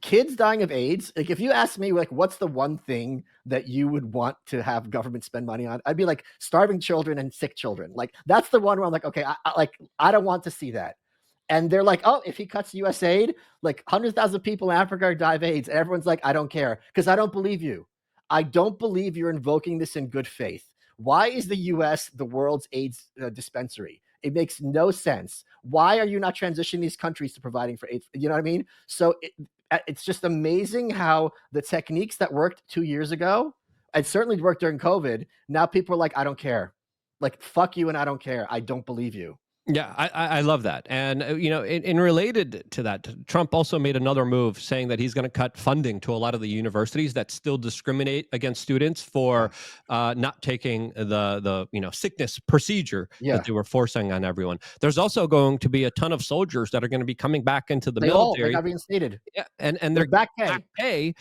A: kids dying of AIDS, like if you ask me, like, what's the one thing that you would want to have government spend money on? I'd be like starving children and sick children. Like that's the one where I'm like, okay, I don't want to see that. And they're like, oh, if he cuts US aid, like 100,000 people in Africa are die of AIDS. And everyone's like, I don't care because I don't believe you. I don't believe you're invoking this in good faith. Why is the US the world's AIDS dispensary? It makes no sense. Why are you not transitioning these countries to providing for AIDS? You know what I mean? So it's just amazing how the techniques that worked 2 years ago, and certainly worked during COVID, now people are like, I don't care. Like, fuck you and I don't care. I don't believe you.
B: Yeah, I love that. And, in related to that, Trump also made another move saying that he's going to cut funding to a lot of the universities that still discriminate against students for not taking the sickness procedure that they were forcing on everyone. There's also going to be a ton of soldiers that are going to be coming back into the military.
A: They got reinstated.
B: Yeah, and they're back pay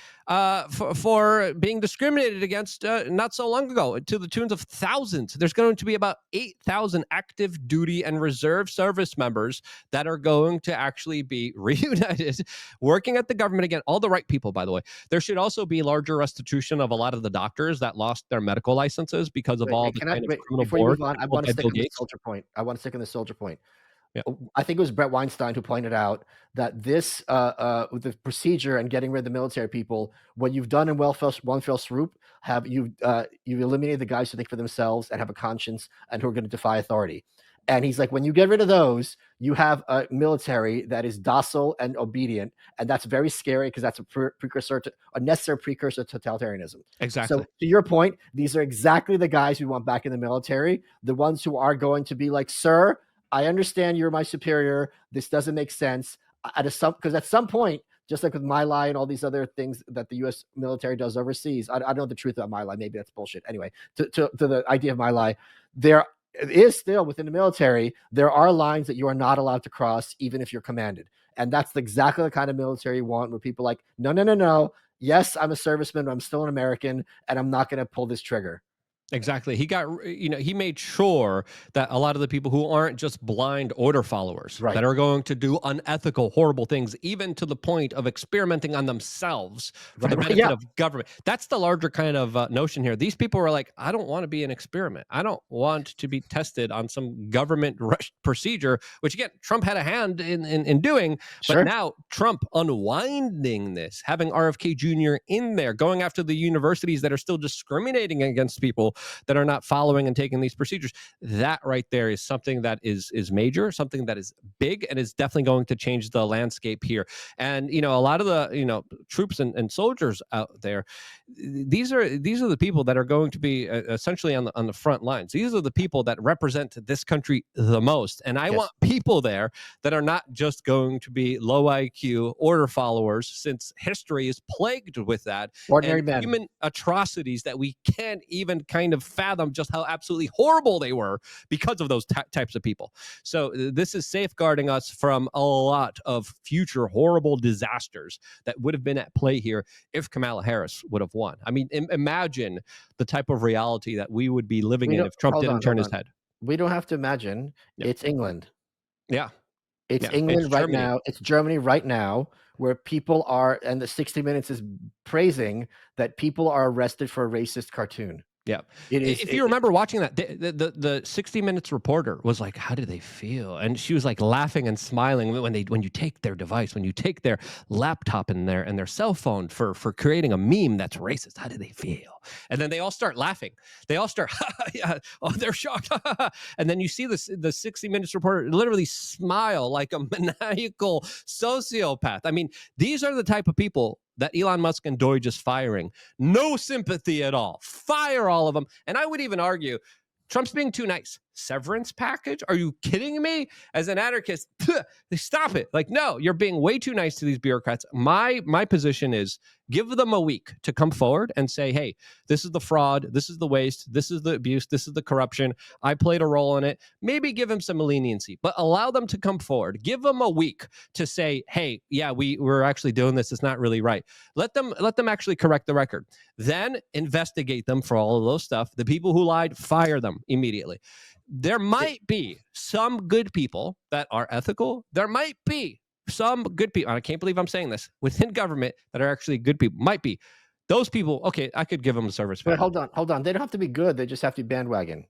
B: for being discriminated against not so long ago to the tunes of thousands. There's going to be about 8,000 active duty and reserve service members that are going to actually be reunited, working at the government again. All the right people, by the way. There should also be larger restitution of a lot of the doctors that lost their medical licenses because of all the kind of criminal board.
A: Move on, I want to stick on the soldier point. Yeah. I think it was Brett Weinstein who pointed out that this with the procedure and getting rid of the military people, what you've done in one fell swoop, you've eliminated the guys who think for themselves and have a conscience and who are going to defy authority. And he's like, when you get rid of those, you have a military that is docile and obedient, and that's very scary because that's a necessary precursor to totalitarianism.
B: Exactly.
A: So to your point, these are exactly the guys we want back in the military, the ones who are going to be like, sir, I understand you're my superior. This doesn't make sense. Because at some point, just like with My Lai and all these other things that the U.S. military does overseas, I don't know the truth about My Lai. Maybe that's bullshit. Anyway, to the idea of My Lai, there is still within the military, there are lines that you are not allowed to cross, even if you're commanded. And that's exactly the kind of military you want, where people are like, no. Yes, I'm a serviceman, but I'm still an American, and I'm not going to pull this trigger.
B: Exactly. He made sure that a lot of the people who aren't just blind order followers that are going to do unethical, horrible things, even to the point of experimenting on themselves for the benefit of government. That's the larger kind of notion here. These people were like, I don't want to be an experiment. I don't want to be tested on some government procedure, which again, Trump had a hand in doing. But now Trump unwinding this, having RFK Jr. in there, going after the universities that are still discriminating against people that are not following and taking these procedures. That right there is something that is major, something that is big, and is definitely going to change the landscape here. And a lot of the troops and soldiers out there, these are the people that are going to be essentially on the front lines. These are the people that represent this country the most. And I want people there that are not just going to be low IQ order followers, since history is plagued with that.
A: Ordinary men.
B: Human atrocities that we can't even kind of fathom just how absolutely horrible they were because of those types of people. So this is safeguarding us from a lot of future horrible disasters that would have been at play here if Kamala Harris would have won. I mean, imagine the type of reality that we would be living in if Trump didn't turn his head.
A: We don't have to imagine. It's England.
B: Yeah.
A: It's England right now. It's Germany right now, where people are, and the 60 Minutes is praising that people are arrested for a racist cartoon.
B: Yeah.
A: It is.
B: If you remember watching that, the 60 Minutes reporter was like, "How do they feel?" And she was like laughing and smiling when you take their device, when you take their laptop and their cell phone for creating a meme that's racist. How do they feel? And then they all start laughing. They all start, yeah, oh, they're shocked. And then you see the 60 Minutes reporter literally smile like a maniacal sociopath. I mean, these are the type of people that Elon Musk and Doge is firing. No sympathy at all. Fire all of them. And I would even argue Trump's being too nice. Severance package? Are you kidding me? As an anarchist, stop it. Like, no, you're being way too nice to these bureaucrats. My position is give them a week to come forward and say, hey, this is the fraud, this is the waste, this is the abuse, this is the corruption. I played a role in it. Maybe give them some leniency, but allow them to come forward. Give them a week to say, hey, yeah, we're actually doing this. It's not really right. Let them actually correct the record. Then investigate them for all of those stuff. The people who lied, fire them immediately. There might be some good people that are ethical. There might be some good people. I can't believe I'm saying this within government that are actually good people. Might be those people. Okay, I could give them a service.
A: But hold on. They don't have to be good. They just have to be bandwagon.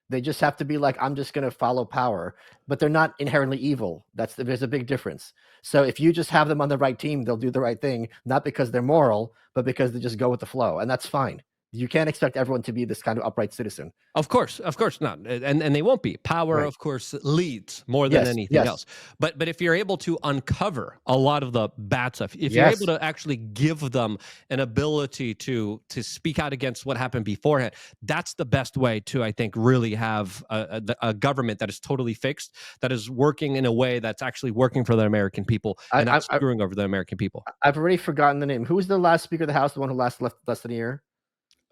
A: They just have to be like, I'm just going to follow power, but they're not inherently evil. There's a big difference. So if you just have them on the right team, they'll do the right thing, not because they're moral, but because they just go with the flow, and that's fine. You can't expect everyone to be this kind of upright citizen.
B: Of course not, and they won't be. Power, right, of course, leads more than anything else. But if you're able to uncover a lot of the bad stuff, if you're able to actually give them an ability to speak out against what happened beforehand, that's the best way to, I think, really have a government that is totally fixed, that is working in a way that's actually working for the American people and not screwing over the American people.
A: I've already forgotten the name. Who was the last Speaker of the House? The one who left less than a year?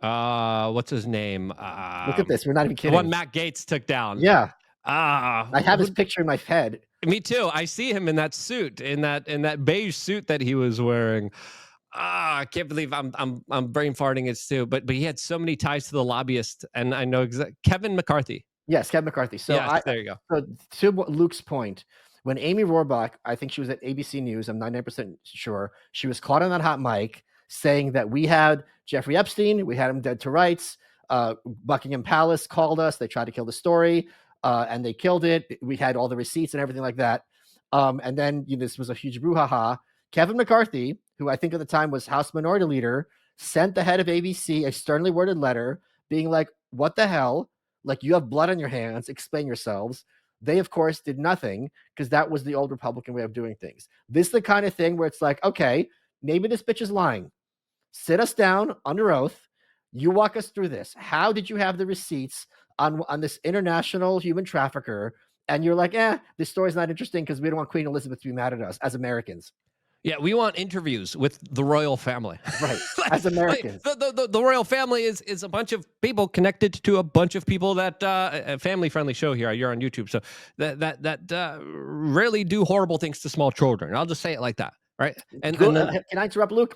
B: What's his name?
A: Look at this. We're not even kidding.
B: The one Matt Gaetz took down.
A: Yeah. I have his picture in my head.
B: Me too. I see him in that suit, in that beige suit that he was wearing. I can't believe I'm brain farting it too. But he had so many ties to the lobbyist, and I know Kevin McCarthy.
A: Yes, Kevin McCarthy. So
B: yes, there you
A: go. So to Luke's point, when Amy Rohrbach, I think she was at ABC News, I'm 99% sure, she was caught on that hot mic saying that we had Jeffrey Epstein, we had him dead to rights. Buckingham Palace called us. They tried to kill the story, and they killed it. We had all the receipts and everything like that. And then this was a huge brouhaha. Kevin McCarthy, who I think at the time was House Minority Leader, sent the head of ABC a sternly worded letter being like, what the hell? Like, you have blood on your hands. Explain yourselves. They, of course, did nothing because that was the old Republican way of doing things. This is the kind of thing where it's like, okay, maybe this bitch is lying. Sit us down under oath. You walk us through this. How did you have the receipts on this international human trafficker? And you're like, this story's not interesting because we don't want Queen Elizabeth to be mad at us as Americans.
B: Yeah, we want interviews with the royal family.
A: Right. As Americans.
B: The royal family is a bunch of people connected to a bunch of people that a family-friendly show here. You're on YouTube. So that rarely do horrible things to small children. I'll just say it like that. Right.
A: And can I interrupt, Luke?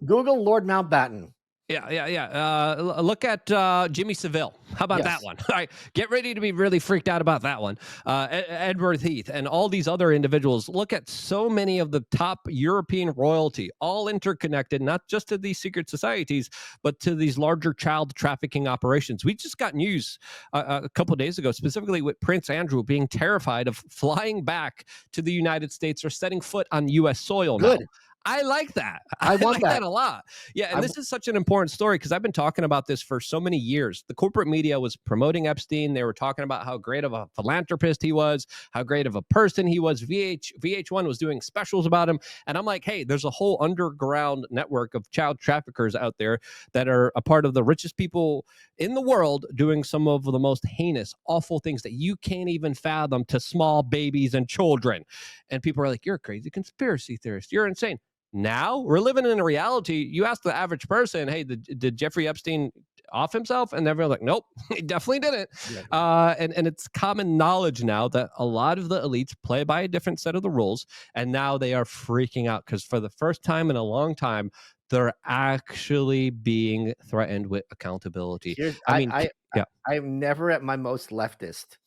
A: Google Lord Mountbatten.
B: Yeah. Look at Jimmy Savile. How about that one? All right, get ready to be really freaked out about that one. Edward Heath and all these other individuals. Look at so many of the top European royalty, all interconnected, not just to these secret societies, but to these larger child trafficking operations. We just got news a couple of days ago, specifically with Prince Andrew being terrified of flying back to the United States or setting foot on U.S. soil now. I like that. I like that a lot. Yeah, and this is such an important story because I've been talking about this for so many years. The corporate media was promoting Epstein. They were talking about how great of a philanthropist he was, how great of a person he was. VH1 was doing specials about him. And I'm like, hey, there's a whole underground network of child traffickers out there that are a part of the richest people in the world doing some of the most heinous, awful things that you can't even fathom to small babies and children. And people are like, you're a crazy conspiracy theorist. You're insane. Now we're living in a reality. You ask the average person, hey, did Jeffrey Epstein off himself? And everyone's like, nope, he definitely didn't. And it's common knowledge now that a lot of the elites play by a different set of the rules. And now they are freaking out because for the first time in a long time, they're actually being threatened with accountability.
A: I'm never at my most leftist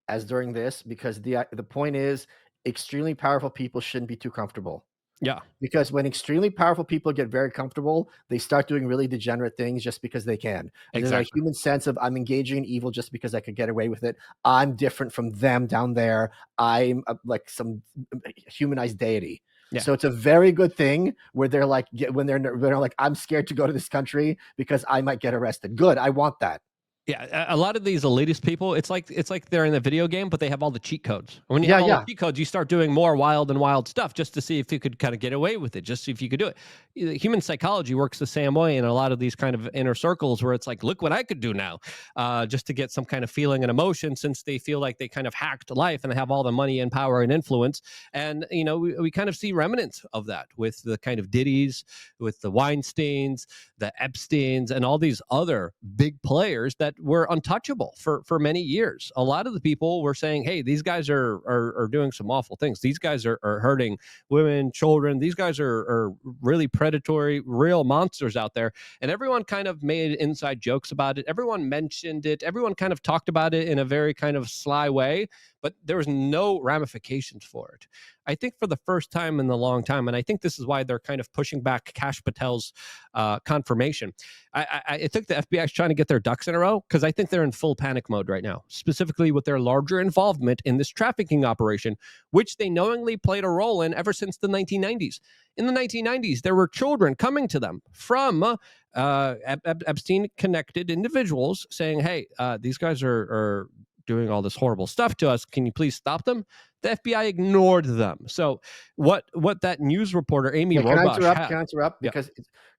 A: as during this because the point is extremely powerful people shouldn't be too comfortable.
B: Yeah.
A: Because when extremely powerful people get very comfortable, they start doing really degenerate things just because they can. And there's a
B: Exactly.
A: human sense of, I'm engaging in evil just because I could get away with it. I'm different from them down there. I'm like some humanized deity.
B: Yeah.
A: So it's a very good thing where they're like, when they're like, I'm scared to go to this country because I might get arrested. Good. I want that.
B: Yeah, a lot of these elitist people, it's like they're in the video game, but they have all the cheat codes. When you
A: Yeah,
B: have all the
A: yeah.
B: cheat codes, you start doing more wild and wild stuff just to see if you could kind of get away with it, just see if you could do it. Human psychology works the same way in a lot of these kind of inner circles where it's like, look what I could do now, just to get some kind of feeling and emotion, since they feel like they kind of hacked life and they have all the money and power and influence. And, you know, we kind of see remnants of that with the kind of Diddy's, with the Weinsteins, the Epsteins, and all these other big players that were untouchable for many years. A lot of the people were saying, hey, these guys are doing some awful things. These guys are hurting women, children. These guys are really predatory, real monsters out there. And everyone kind of made inside jokes about it. Everyone mentioned it. Everyone kind of talked about it in a very kind of sly way, but there was no ramifications for it. I think for the first time in a long time, and I think this is why they're kind of pushing back Kash Patel's confirmation. I think the FBI is trying to get their ducks in a row, because I think they're in full panic mode right now, specifically with their larger involvement in this trafficking operation, which they knowingly played a role in ever since the 1990s. In the 1990s, there were children coming to them from Epstein-connected individuals saying, hey, these guys are doing all this horrible stuff to us. Can you please stop them? The FBI ignored them. So what that news reporter, Amy Robosh, had...
A: Can I interrupt?
B: Yeah.
A: Because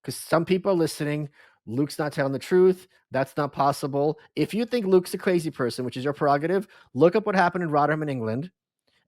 A: some people are listening. Luke's not telling the truth. That's not possible. If you think Luke's a crazy person, which is your prerogative, look up what happened in Rotterdam in England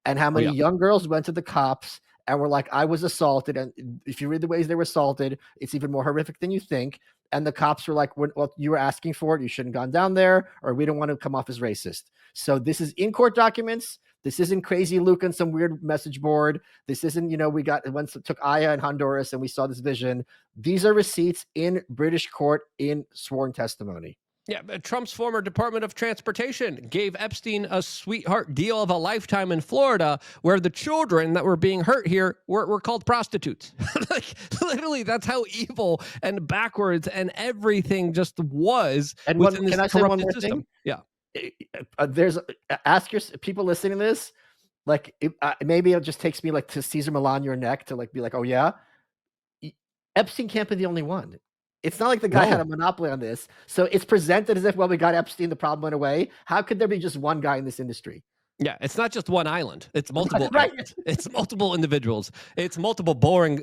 A: and how many young girls went to the cops and were like, I was assaulted. And if you read the ways they were assaulted, it's even more horrific than you think. And the cops were like, well, you were asking for it. You shouldn't have gone down there, or we don't want to come off as racist. So this is in court documents. This isn't crazy Luke on some weird message board. This isn't, we got once took Aya in Honduras and we saw this vision. These are receipts in British court in sworn testimony.
B: Yeah, Trump's former Department of Transportation gave Epstein a sweetheart deal of a lifetime in Florida, where the children that were being hurt here were called prostitutes. Like, literally, that's how evil and backwards and everything just was within this corrupted system. Yeah.
A: Ask your people listening to this, like, maybe it just takes me like to Caesar Milan your neck to like be like, oh yeah, Epstein can't be the only one. It's not like the guy had a monopoly on this. So it's presented as if, well, we got Epstein, the problem went away. How could there be just one guy in this industry?
B: Yeah, it's not just one island. It's multiple. Right. It's multiple individuals. It's multiple Boeing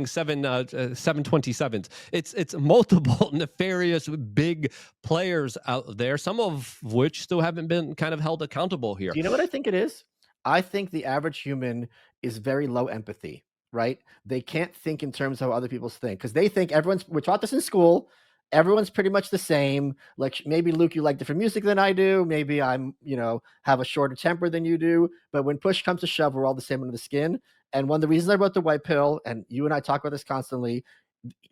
B: 727s. It's multiple nefarious big players out there, some of which still haven't been kind of held accountable here.
A: Do you know what I think it is? I think the average human is very low empathy. Right? They can't think in terms of how other people think, because they think we're taught this in school. Everyone's pretty much the same. Like, maybe Luke, you like different music than I do. Maybe I'm, have a shorter temper than you do. But when push comes to shove, we're all the same under the skin. And one of the reasons I wrote The White Pill, and you and I talk about this constantly,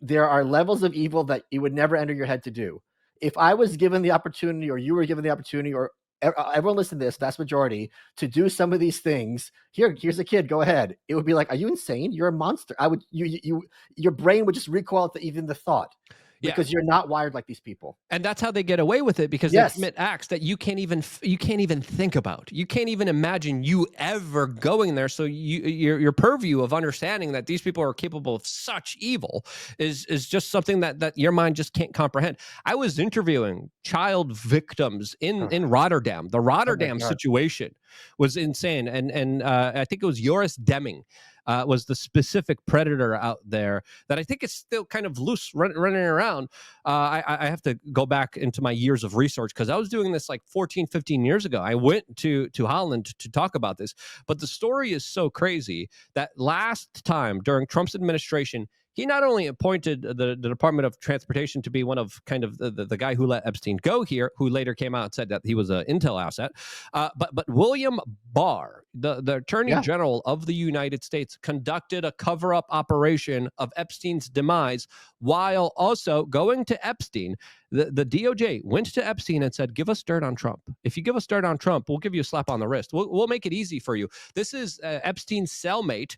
A: there are levels of evil that it would never enter your head to do. If I was given the opportunity, or you were given the opportunity, or everyone listen to this, vast majority, to do some of these things, here's a kid, go ahead, it would be like, are you insane? You're a monster. Your brain would just recoil to even the thought, because you're not wired like these people.
B: And that's how they get away with it, because they commit acts that you can't even think about. You can't even imagine you ever going there. So your purview of understanding that these people are capable of such evil is just something that your mind just can't comprehend. I was interviewing child victims in Rotterdam. The Rotterdam situation was insane. And I think it was Joris Demming was the specific predator out there that I think is still kind of loose running around. I have to go back into my years of research, because I was doing this like 14, 15 years ago. I went to Holland to talk about this, but the story is so crazy that last time during Trump's administration, he not only appointed the Department of Transportation to be one of kind of the guy who let Epstein go here, who later came out and said that he was an intel asset, but William Barr, the Attorney General of the United States, conducted a cover-up operation of Epstein's demise, while also going to Epstein. The DOJ went to Epstein and said, give us dirt on Trump. If you give us dirt on Trump, we'll give you a slap on the wrist. We'll make it easy for you. This is Epstein's cellmate,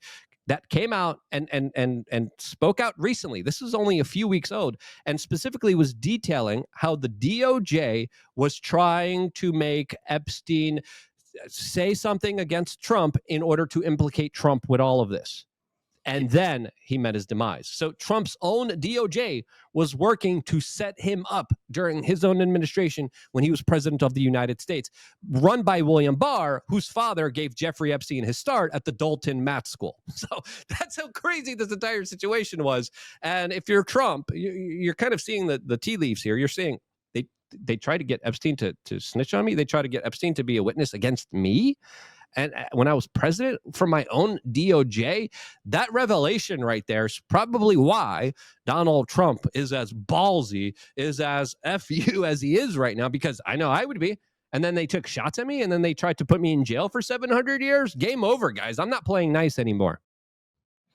B: that came out and spoke out recently. This is only a few weeks old, and specifically was detailing how the DOJ was trying to make Epstein say something against Trump in order to implicate Trump with all of this. And then he met his demise. So Trump's own DOJ was working to set him up during his own administration when he was president of the United States, run by William Barr, whose father gave Jeffrey Epstein his start at the Dalton Math School. So that's how crazy this entire situation was. And if you're Trump, you're kind of seeing the tea leaves here. You're seeing they try to get Epstein to snitch on me. They try to get Epstein to be a witness against me. And when I was president, from my own DOJ, that revelation right there is probably why Donald Trump is as ballsy, is as FU as he is right now, because I know I would be. And then they took shots at me, and then they tried to put me in jail for 700 years. Game over, guys. I'm not playing nice anymore.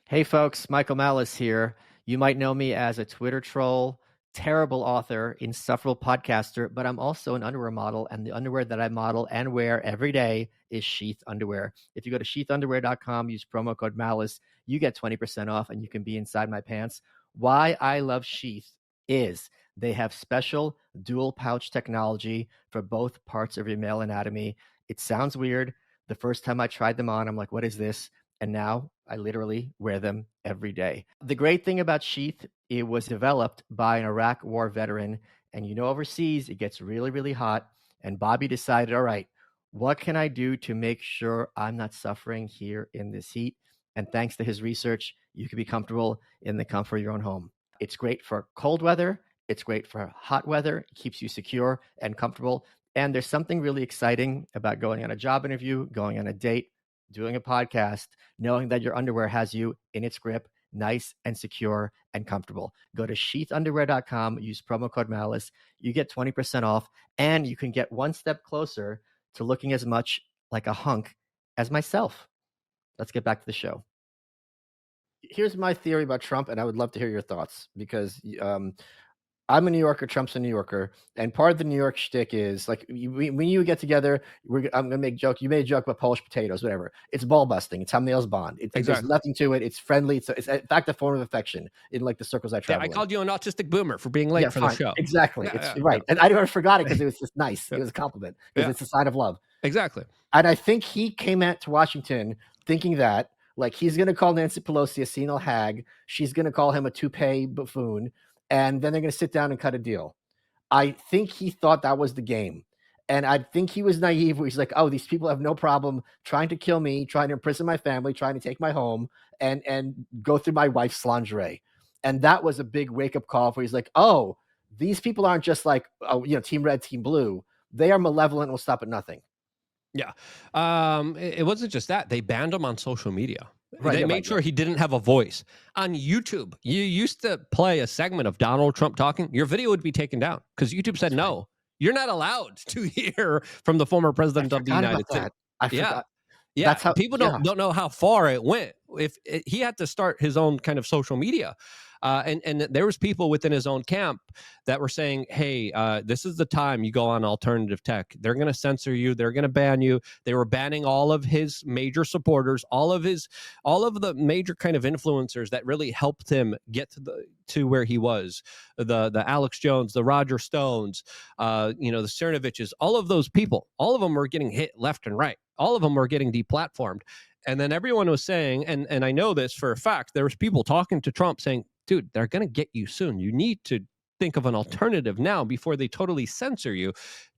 A: Hey, folks. Michael Malice here. You might know me as a Twitter troll, terrible author, insufferable podcaster, but I'm also an underwear model, and the underwear that I model and wear every day is Sheath underwear. If you go to sheathunderwear.com, use promo code Malice, you get 20% off and you can be inside my pants. Why I love Sheath is they have special dual pouch technology for both parts of your male anatomy. It sounds weird. The first time I tried them on, I'm like, what is this? And now I literally wear them every day. The great thing about Sheath, it was developed by an Iraq war veteran. And overseas, it gets really, really hot. And Bobby decided, all right, what can I do to make sure I'm not suffering here in this heat? And thanks to his research, you can be comfortable in the comfort of your own home. It's great for cold weather. It's great for hot weather. It keeps you secure and comfortable. And there's something really exciting about going on a job interview, going on a date, doing a podcast, knowing that your underwear has you in its grip, nice and secure and comfortable. Go to sheathunderwear.com, use promo code Malice. You get 20% off, and you can get one step closer to looking as much like a hunk as myself. Let's get back to the show. Here's my theory about Trump, and I would love to hear your thoughts, because I'm a New Yorker, Trump's a New Yorker, and part of the New York shtick is like when you get together, I'm gonna make a joke. You made a joke about Polish potatoes, whatever. It's ball busting. It's how males bond. Exactly. There's nothing to it. It's friendly. It's in fact a form of affection in like the circles I travel.
B: I called you an autistic boomer for being late for the show.
A: Exactly. Right, and I never forgot it because it was just nice. It was a compliment because it's a sign of love.
B: Exactly.
A: And I think he came to Washington thinking that like he's gonna call Nancy Pelosi a senile hag. She's gonna call him a toupee buffoon. And then they're going to sit down and cut a deal. I think he thought that was the game. And I think he was naive where he's like, oh, these people have no problem trying to kill me, trying to imprison my family, trying to take my home and go through my wife's lingerie. And that was a big wake-up call where he's like, oh, these people aren't just like, team red, team blue. They are malevolent and will stop at nothing.
B: Yeah. It wasn't just that. They banned him on social media.
A: Right,
B: they made sure he didn't have a voice. On YouTube, you used to play a segment of Donald Trump talking. Your video would be taken down because YouTube said, no, you're not allowed to hear from the former president of the United States.
A: I forgot.
B: Yeah. That's how people don't know how far it went. He had to start his own kind of social media. And there was people within his own camp that were saying, hey, this is the time you go on alternative tech. They're going to censor you. They're going to ban you. They were banning all of his major supporters, all of the major kind of influencers that really helped him get to where he was. The Alex Jones, the Roger Stones, the Cernoviches, all of those people, all of them were getting hit left and right. All of them were getting deplatformed. And then everyone was saying, and I know this for a fact, there was people talking to Trump saying, dude, they're going to get you soon. You need to think of an alternative now before they totally censor you.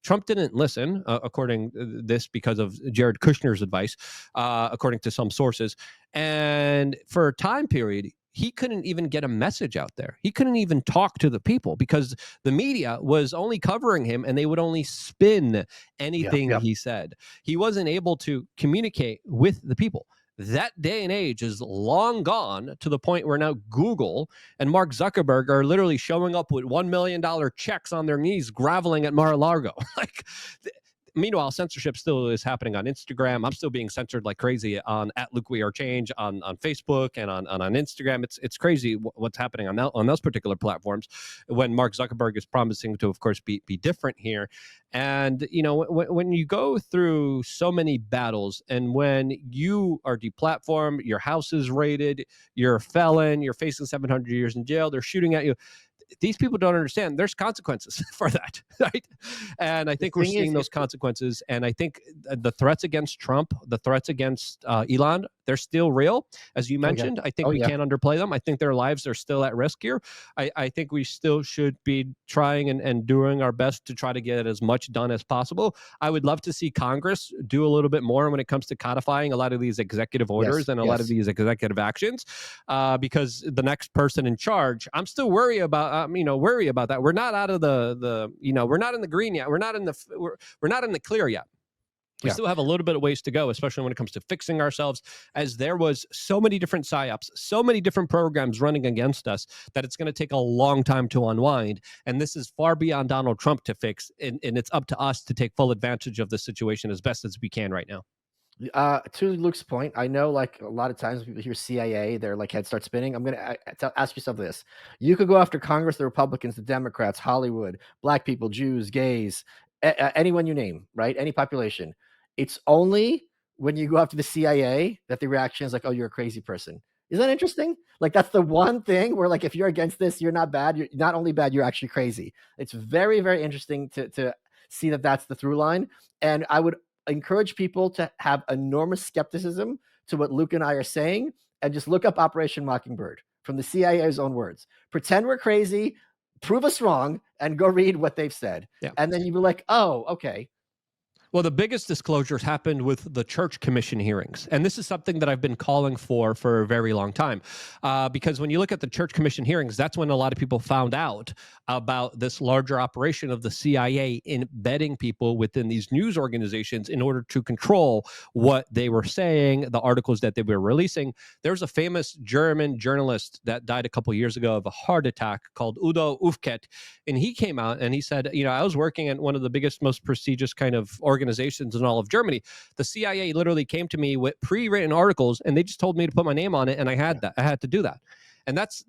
B: Trump didn't listen, according to this, because of Jared Kushner's advice, according to some sources. And for a time period, he couldn't even get a message out there. He couldn't even talk to the people because the media was only covering him and they would only spin anything he said. He wasn't able to communicate with the people. That day and age is long gone, to the point where now Google and Mark Zuckerberg are literally showing up with $1 million checks on their knees, groveling at Mar-a-Lago. Like, meanwhile, censorship still is happening on Instagram. I'm still being censored like crazy on @LukeWeAreChange on Facebook and on Instagram. It's crazy what's happening on those particular platforms when Mark Zuckerberg is promising to, of course, be different here. And, you know, when you go through so many battles and when you are deplatformed, your house is raided, you're a felon, you're facing 700 years in jail, they're shooting at you. These people don't understand there's consequences for that, right? And I think we're seeing those consequences. And I think the threats against Trump, the threats against Elon, they're still real. As you mentioned, I think we can't underplay them. I think their lives are still at risk here. I think we still should be trying and doing our best to try to get as much done as possible. I would love to see Congress do a little bit more when it comes to codifying a lot of these executive orders and a lot of these executive actions, because the next person in charge, I'm still worried about that. We're not out of we're not in the green yet. We're not in the clear yet. We still have a little bit of ways to go, especially when it comes to fixing ourselves, as there was so many different psyops, so many different programs running against us that it's going to take a long time to unwind. And this is far beyond Donald Trump to fix. And it's up to us to take full advantage of the situation as best as we can right now.
A: To Luke's point, I know like a lot of times when people hear CIA, their like head starts spinning. I'm going to ask yourself this. You could go after Congress, the Republicans, the Democrats, Hollywood, black people, Jews, gays, anyone you name, right? Any population. It's only when you go after the CIA that the reaction is like, oh, you're a crazy person. Isn't that interesting? Like, that's the one thing where like, if you're against this, you're not bad. You're not only bad, you're actually crazy. It's very, very interesting to see that that's the through line. And I would encourage people to have enormous skepticism to what Luke and I are saying and just look up Operation Mockingbird from the CIA's own words. Pretend we're crazy, prove us wrong, and go read what they've said. Yeah. And then you'd be like, oh, okay.
B: Well, the biggest disclosures happened with the Church Commission hearings. And this is something that I've been calling for a very long time. Because when you look at the Church Commission hearings, that's when a lot of people found out about this larger operation of the CIA embedding people within these news organizations in order to control what they were saying, the articles that they were releasing. There's a famous German journalist that died a couple of years ago of a heart attack called Udo Ufket. And he came out and he said, you know, I was working at one of the biggest, most prestigious kind of organizations in all of Germany. The CIA literally came to me with pre-written articles and they just told me to put my name on it. And I had to do that. And that's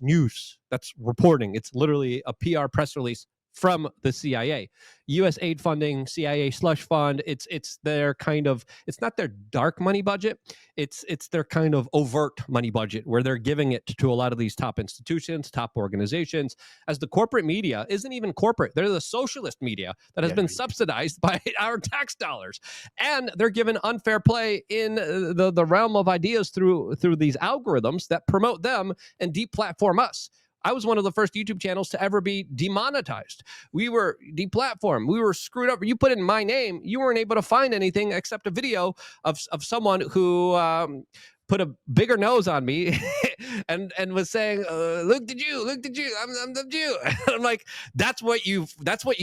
B: news. That's reporting. It's literally a PR press release from the CIA. U.S. aid funding, CIA slush fund, it's their kind of, it's not their dark money budget, it's their kind of overt money budget where they're giving it to a lot of these top institutions, top organizations, as the corporate media isn't even corporate. They're the socialist media that has been subsidized by our tax dollars. And they're given unfair play in the realm of ideas through these algorithms that promote them and deplatform us. I was one of the first YouTube channels to ever be demonetized. We were deplatformed. We were screwed up. You put in my name, you weren't able to find anything except a video of someone who put a bigger nose on me and was saying, look the Jew, I'm the Jew. And I'm like, that's what you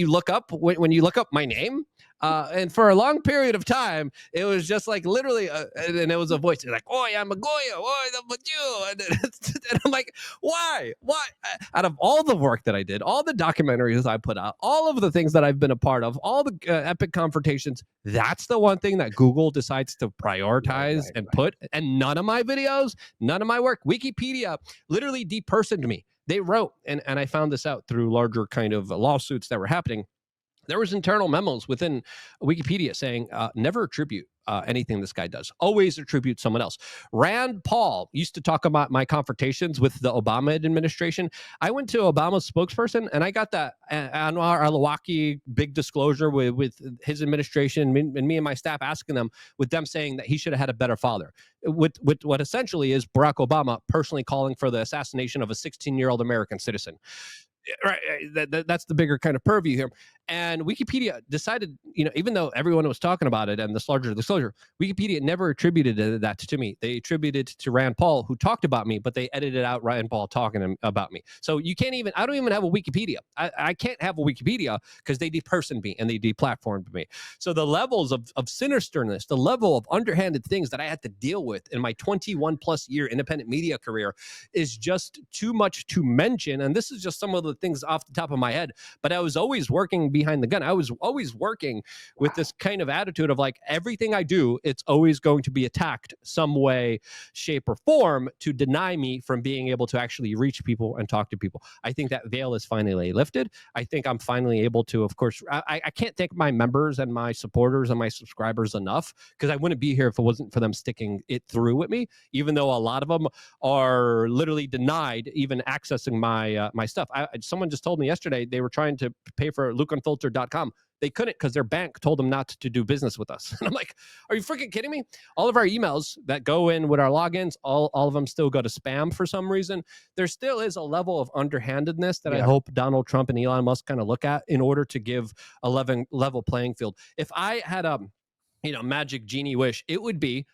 B: look up when you look up my name. And for a long period of time, it was just like literally, and it was a voice like, "Oi, I'm a Goya, oi, I'm a Jew," and I'm like, why? Out of all the work that I did, all the documentaries I put out, all of the things that I've been a part of, all the epic confrontations, that's the one thing that Google decides to prioritize and put, and none of my videos, none of my work. Wikipedia literally depersoned me. They wrote, and I found this out through larger kind of lawsuits that were happening. There was internal memos within Wikipedia saying, never attribute anything this guy does. Always attribute someone else. Rand Paul used to talk about my confrontations with the Obama administration. I went to Obama's spokesperson and I got that Anwar al-Awlaki big disclosure with his administration and me and my staff asking them, with them saying that he should have had a better father. With what essentially is Barack Obama personally calling for the assassination of a 16-year-old American citizen. Right, that's the bigger kind of purview here. And Wikipedia decided, even though everyone was talking about it and this larger disclosure, Wikipedia never attributed that to me. They attributed it to Rand Paul, who talked about me, but they edited out Rand Paul talking about me. So I don't even have a Wikipedia. I can't have a Wikipedia because they depersoned me and they deplatformed me. So the levels of sinisterness, the level of underhanded things that I had to deal with in my 21 plus year independent media career is just too much to mention. And this is just some of the things off the top of my head, but I was always working behind the gun. I was always working with this kind of attitude of like, everything I do, it's always going to be attacked some way, shape, or form to deny me from being able to actually reach people and talk to people. I think that veil is finally lifted. I think I'm finally able to, of course, I can't thank my members and my supporters and my subscribers enough, because I wouldn't be here if it wasn't for them sticking it through with me, even though a lot of them are literally denied even accessing my stuff. Someone just told me yesterday they were trying to pay for lukeunfiltered.com. They couldn't because their bank told them not to do business with us. And I'm like, are you freaking kidding me? All of our emails that go in with our logins, all of them still go to spam for some reason. There still is a level of underhandedness that I hope Donald Trump and Elon Musk kind of look at in order to give a level playing field. If I had a magic genie wish, it would be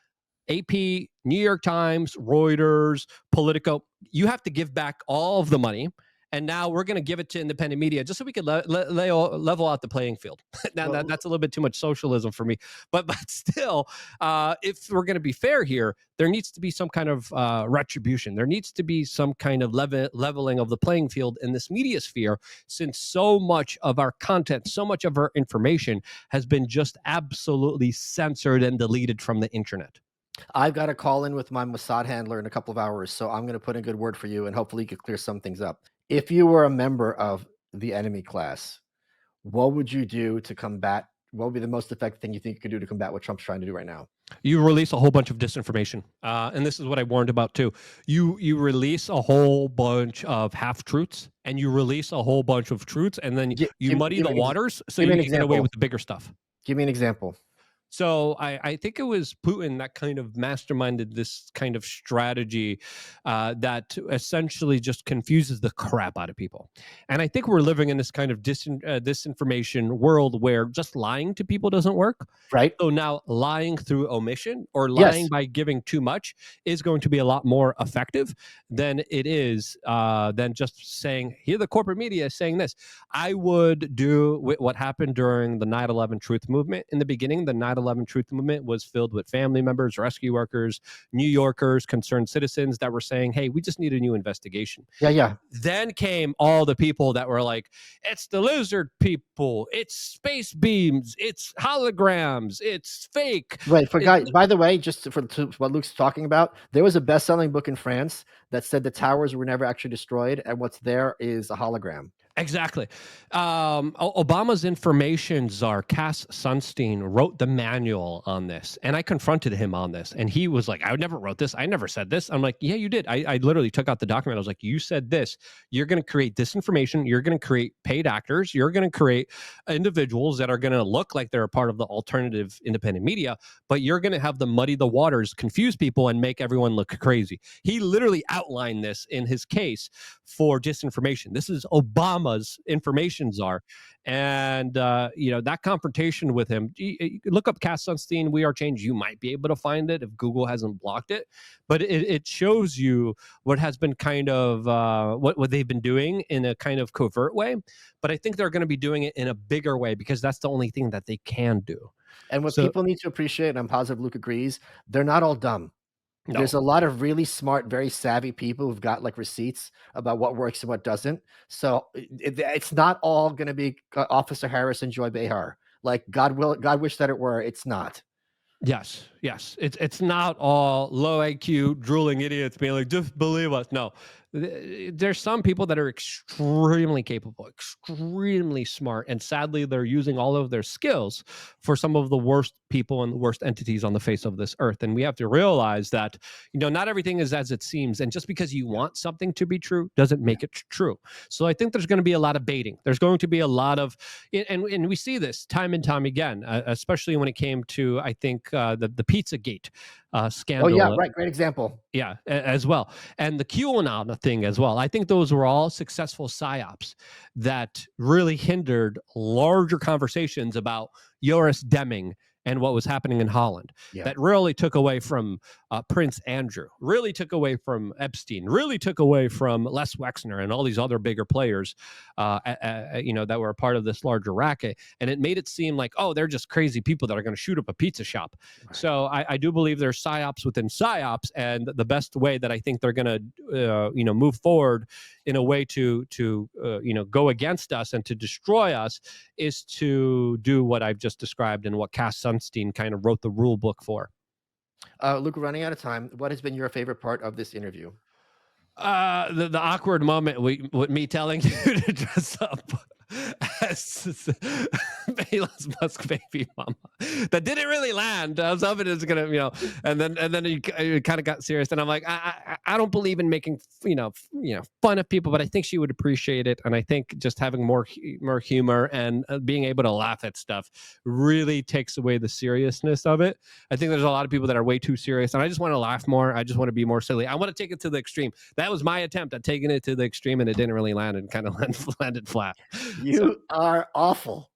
B: AP, New York Times, Reuters, Politico. You have to give back all of the money. And now we're going to give it to independent media just so we could level out the playing field. Now, that's a little bit too much socialism for me. But still, if we're going to be fair here, there needs to be some kind of retribution. There needs to be some kind of leveling of the playing field in this media sphere, since so much of our content, so much of our information has been just absolutely censored and deleted from the internet.
A: I've got to call in with my Mossad handler in a couple of hours, so I'm going to put in a good word for you, and hopefully you could clear some things up. If you were a member of the enemy class, what would you do to combat? What would be the most effective thing you think you could do to combat what Trump's trying to do right now?
B: You release a whole bunch of disinformation. And this is what I warned about too. You release a whole bunch of half-truths, and you release a whole bunch of truths, and then you muddy the waters so you can get away with the bigger stuff.
A: Give me an example.
B: So I think it was Putin that kind of masterminded this kind of strategy that essentially just confuses the crap out of people. And I think we're living in this kind of disinformation world where just lying to people doesn't work.
A: Right.
B: So now lying through omission or lying by giving too much is going to be a lot more effective than it is than just saying, here the corporate media is saying this. I would do what happened during the 9/11 truth movement. In the beginning, the 9/11 truth movement was filled with family members, rescue workers, New Yorkers, concerned citizens that were saying, hey, we just need a new investigation.
A: Yeah.
B: Then came all the people that were like, it's the lizard people, it's space beams, it's holograms, it's fake.
A: Right. By the way, just for what Luke's talking about, there was a best-selling book in France that said the towers were never actually destroyed, and what's there is a hologram.
B: Exactly. Obama's information czar, Cass Sunstein, wrote the manual on this. And I confronted him on this. And he was like, I never wrote this. I never said this. I'm like, yeah, you did. I literally took out the document. I was like, you said this. You're going to create disinformation. You're going to create paid actors. You're going to create individuals that are going to look like they're a part of the alternative independent media, but you're going to have them muddy the waters, confuse people, and make everyone look crazy. He literally outlined this in his case for disinformation. This is Obama's information czar. And, that confrontation with him, look up Cass Sunstein, We Are Change. You might be able to find it if Google hasn't blocked it. But it shows you what has been kind of what they've been doing in a kind of covert way. But I think they're going to be doing it in a bigger way because that's the only thing that they can do.
A: And what people need to appreciate, and I'm positive Luke agrees, they're not all dumb. No. There's a lot of really smart, very savvy people who've got like receipts about what works and what doesn't. So it's not all going to be Officer Harris and Joy Behar. Like God wish that it were. It's not.
B: Yes. It's not all low IQ drooling idiots being like, just believe us. No, there's some people that are extremely capable, extremely smart, and sadly, they're using all of their skills for some of the worst people and the worst entities on the face of this earth. And we have to realize that, not everything is as it seems. And just because you want something to be true doesn't make it true. So I think there's going to be a lot of baiting. There's going to be a lot of, and we see this time and time again, especially when it came to, I think, the Pizzagate scandal.
A: Oh yeah, right. Great example.
B: Yeah, as well. And the QAnon thing as well. I think those were all successful psyops that really hindered larger conversations about Joris Demming and what was happening in Holland. That really took away from Prince Andrew, really took away from Epstein, really took away from Les Wexner and all these other bigger players, that were a part of this larger racket. And it made it seem like, oh, they're just crazy people that are going to shoot up a pizza shop. Right. So I do believe there's psyops within psyops, and the best way that I think they're going to, move forward in a way to go against us and to destroy us is to do what I've just described and what Cass Sunstein kind of wrote the rule book for.
A: Luke, we're running out of time. What has been your favorite part of this interview?
B: The awkward moment with me telling you to dress up as Elon Musk baby mama. That didn't really land. I was hoping it was gonna, and then you kind of got serious, and I'm like, I don't believe in making fun of people, but I think she would appreciate it, and I think just having more humor and being able to laugh at stuff really takes away the seriousness of it. I think there's a lot of people that are way too serious, and I just want to laugh more. I just want to be more silly. I want to take it to the extreme. That was my attempt at taking it to the extreme, and it didn't really land, and kind of landed flat.
A: You are awful.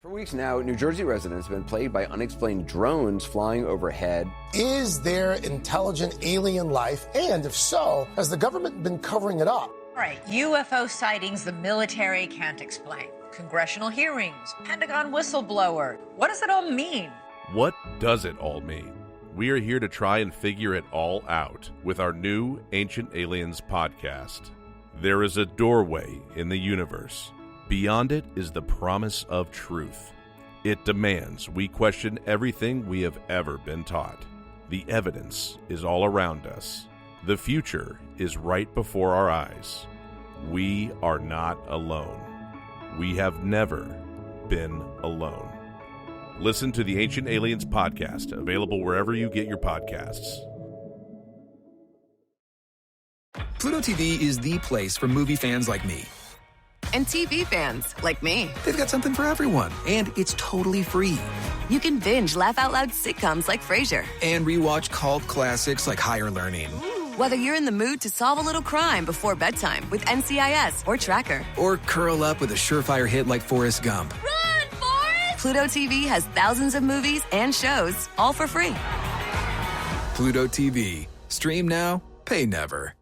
C: For weeks now, New Jersey residents have been plagued by unexplained drones flying overhead.
D: Is there intelligent alien life? And if so, has the government been covering it up?
E: All right, UFO sightings the military can't explain. Congressional hearings, Pentagon whistleblower. What does it all mean?
F: What does it all mean? We are here to try and figure it all out with our new Ancient Aliens podcast. There is a doorway in the universe. Beyond it is the promise of truth. It demands we question everything we have ever been taught. The evidence is all around us. The future is right before our eyes. We are not alone. We have never been alone. Listen to the Ancient Aliens podcast, available wherever you get your podcasts.
G: Pluto TV is the place for movie fans like me.
H: And TV fans like me.
G: They've got something for everyone, and it's totally free.
H: You can binge laugh-out-loud sitcoms like Frasier.
G: And rewatch cult classics like Higher Learning.
H: Whether you're in the mood to solve a little crime before bedtime with NCIS or Tracker.
G: Or curl up with a surefire hit like Forrest Gump.
H: Run, Forrest! Pluto TV has thousands of movies and shows, all for free.
G: Pluto TV. Stream now, pay never.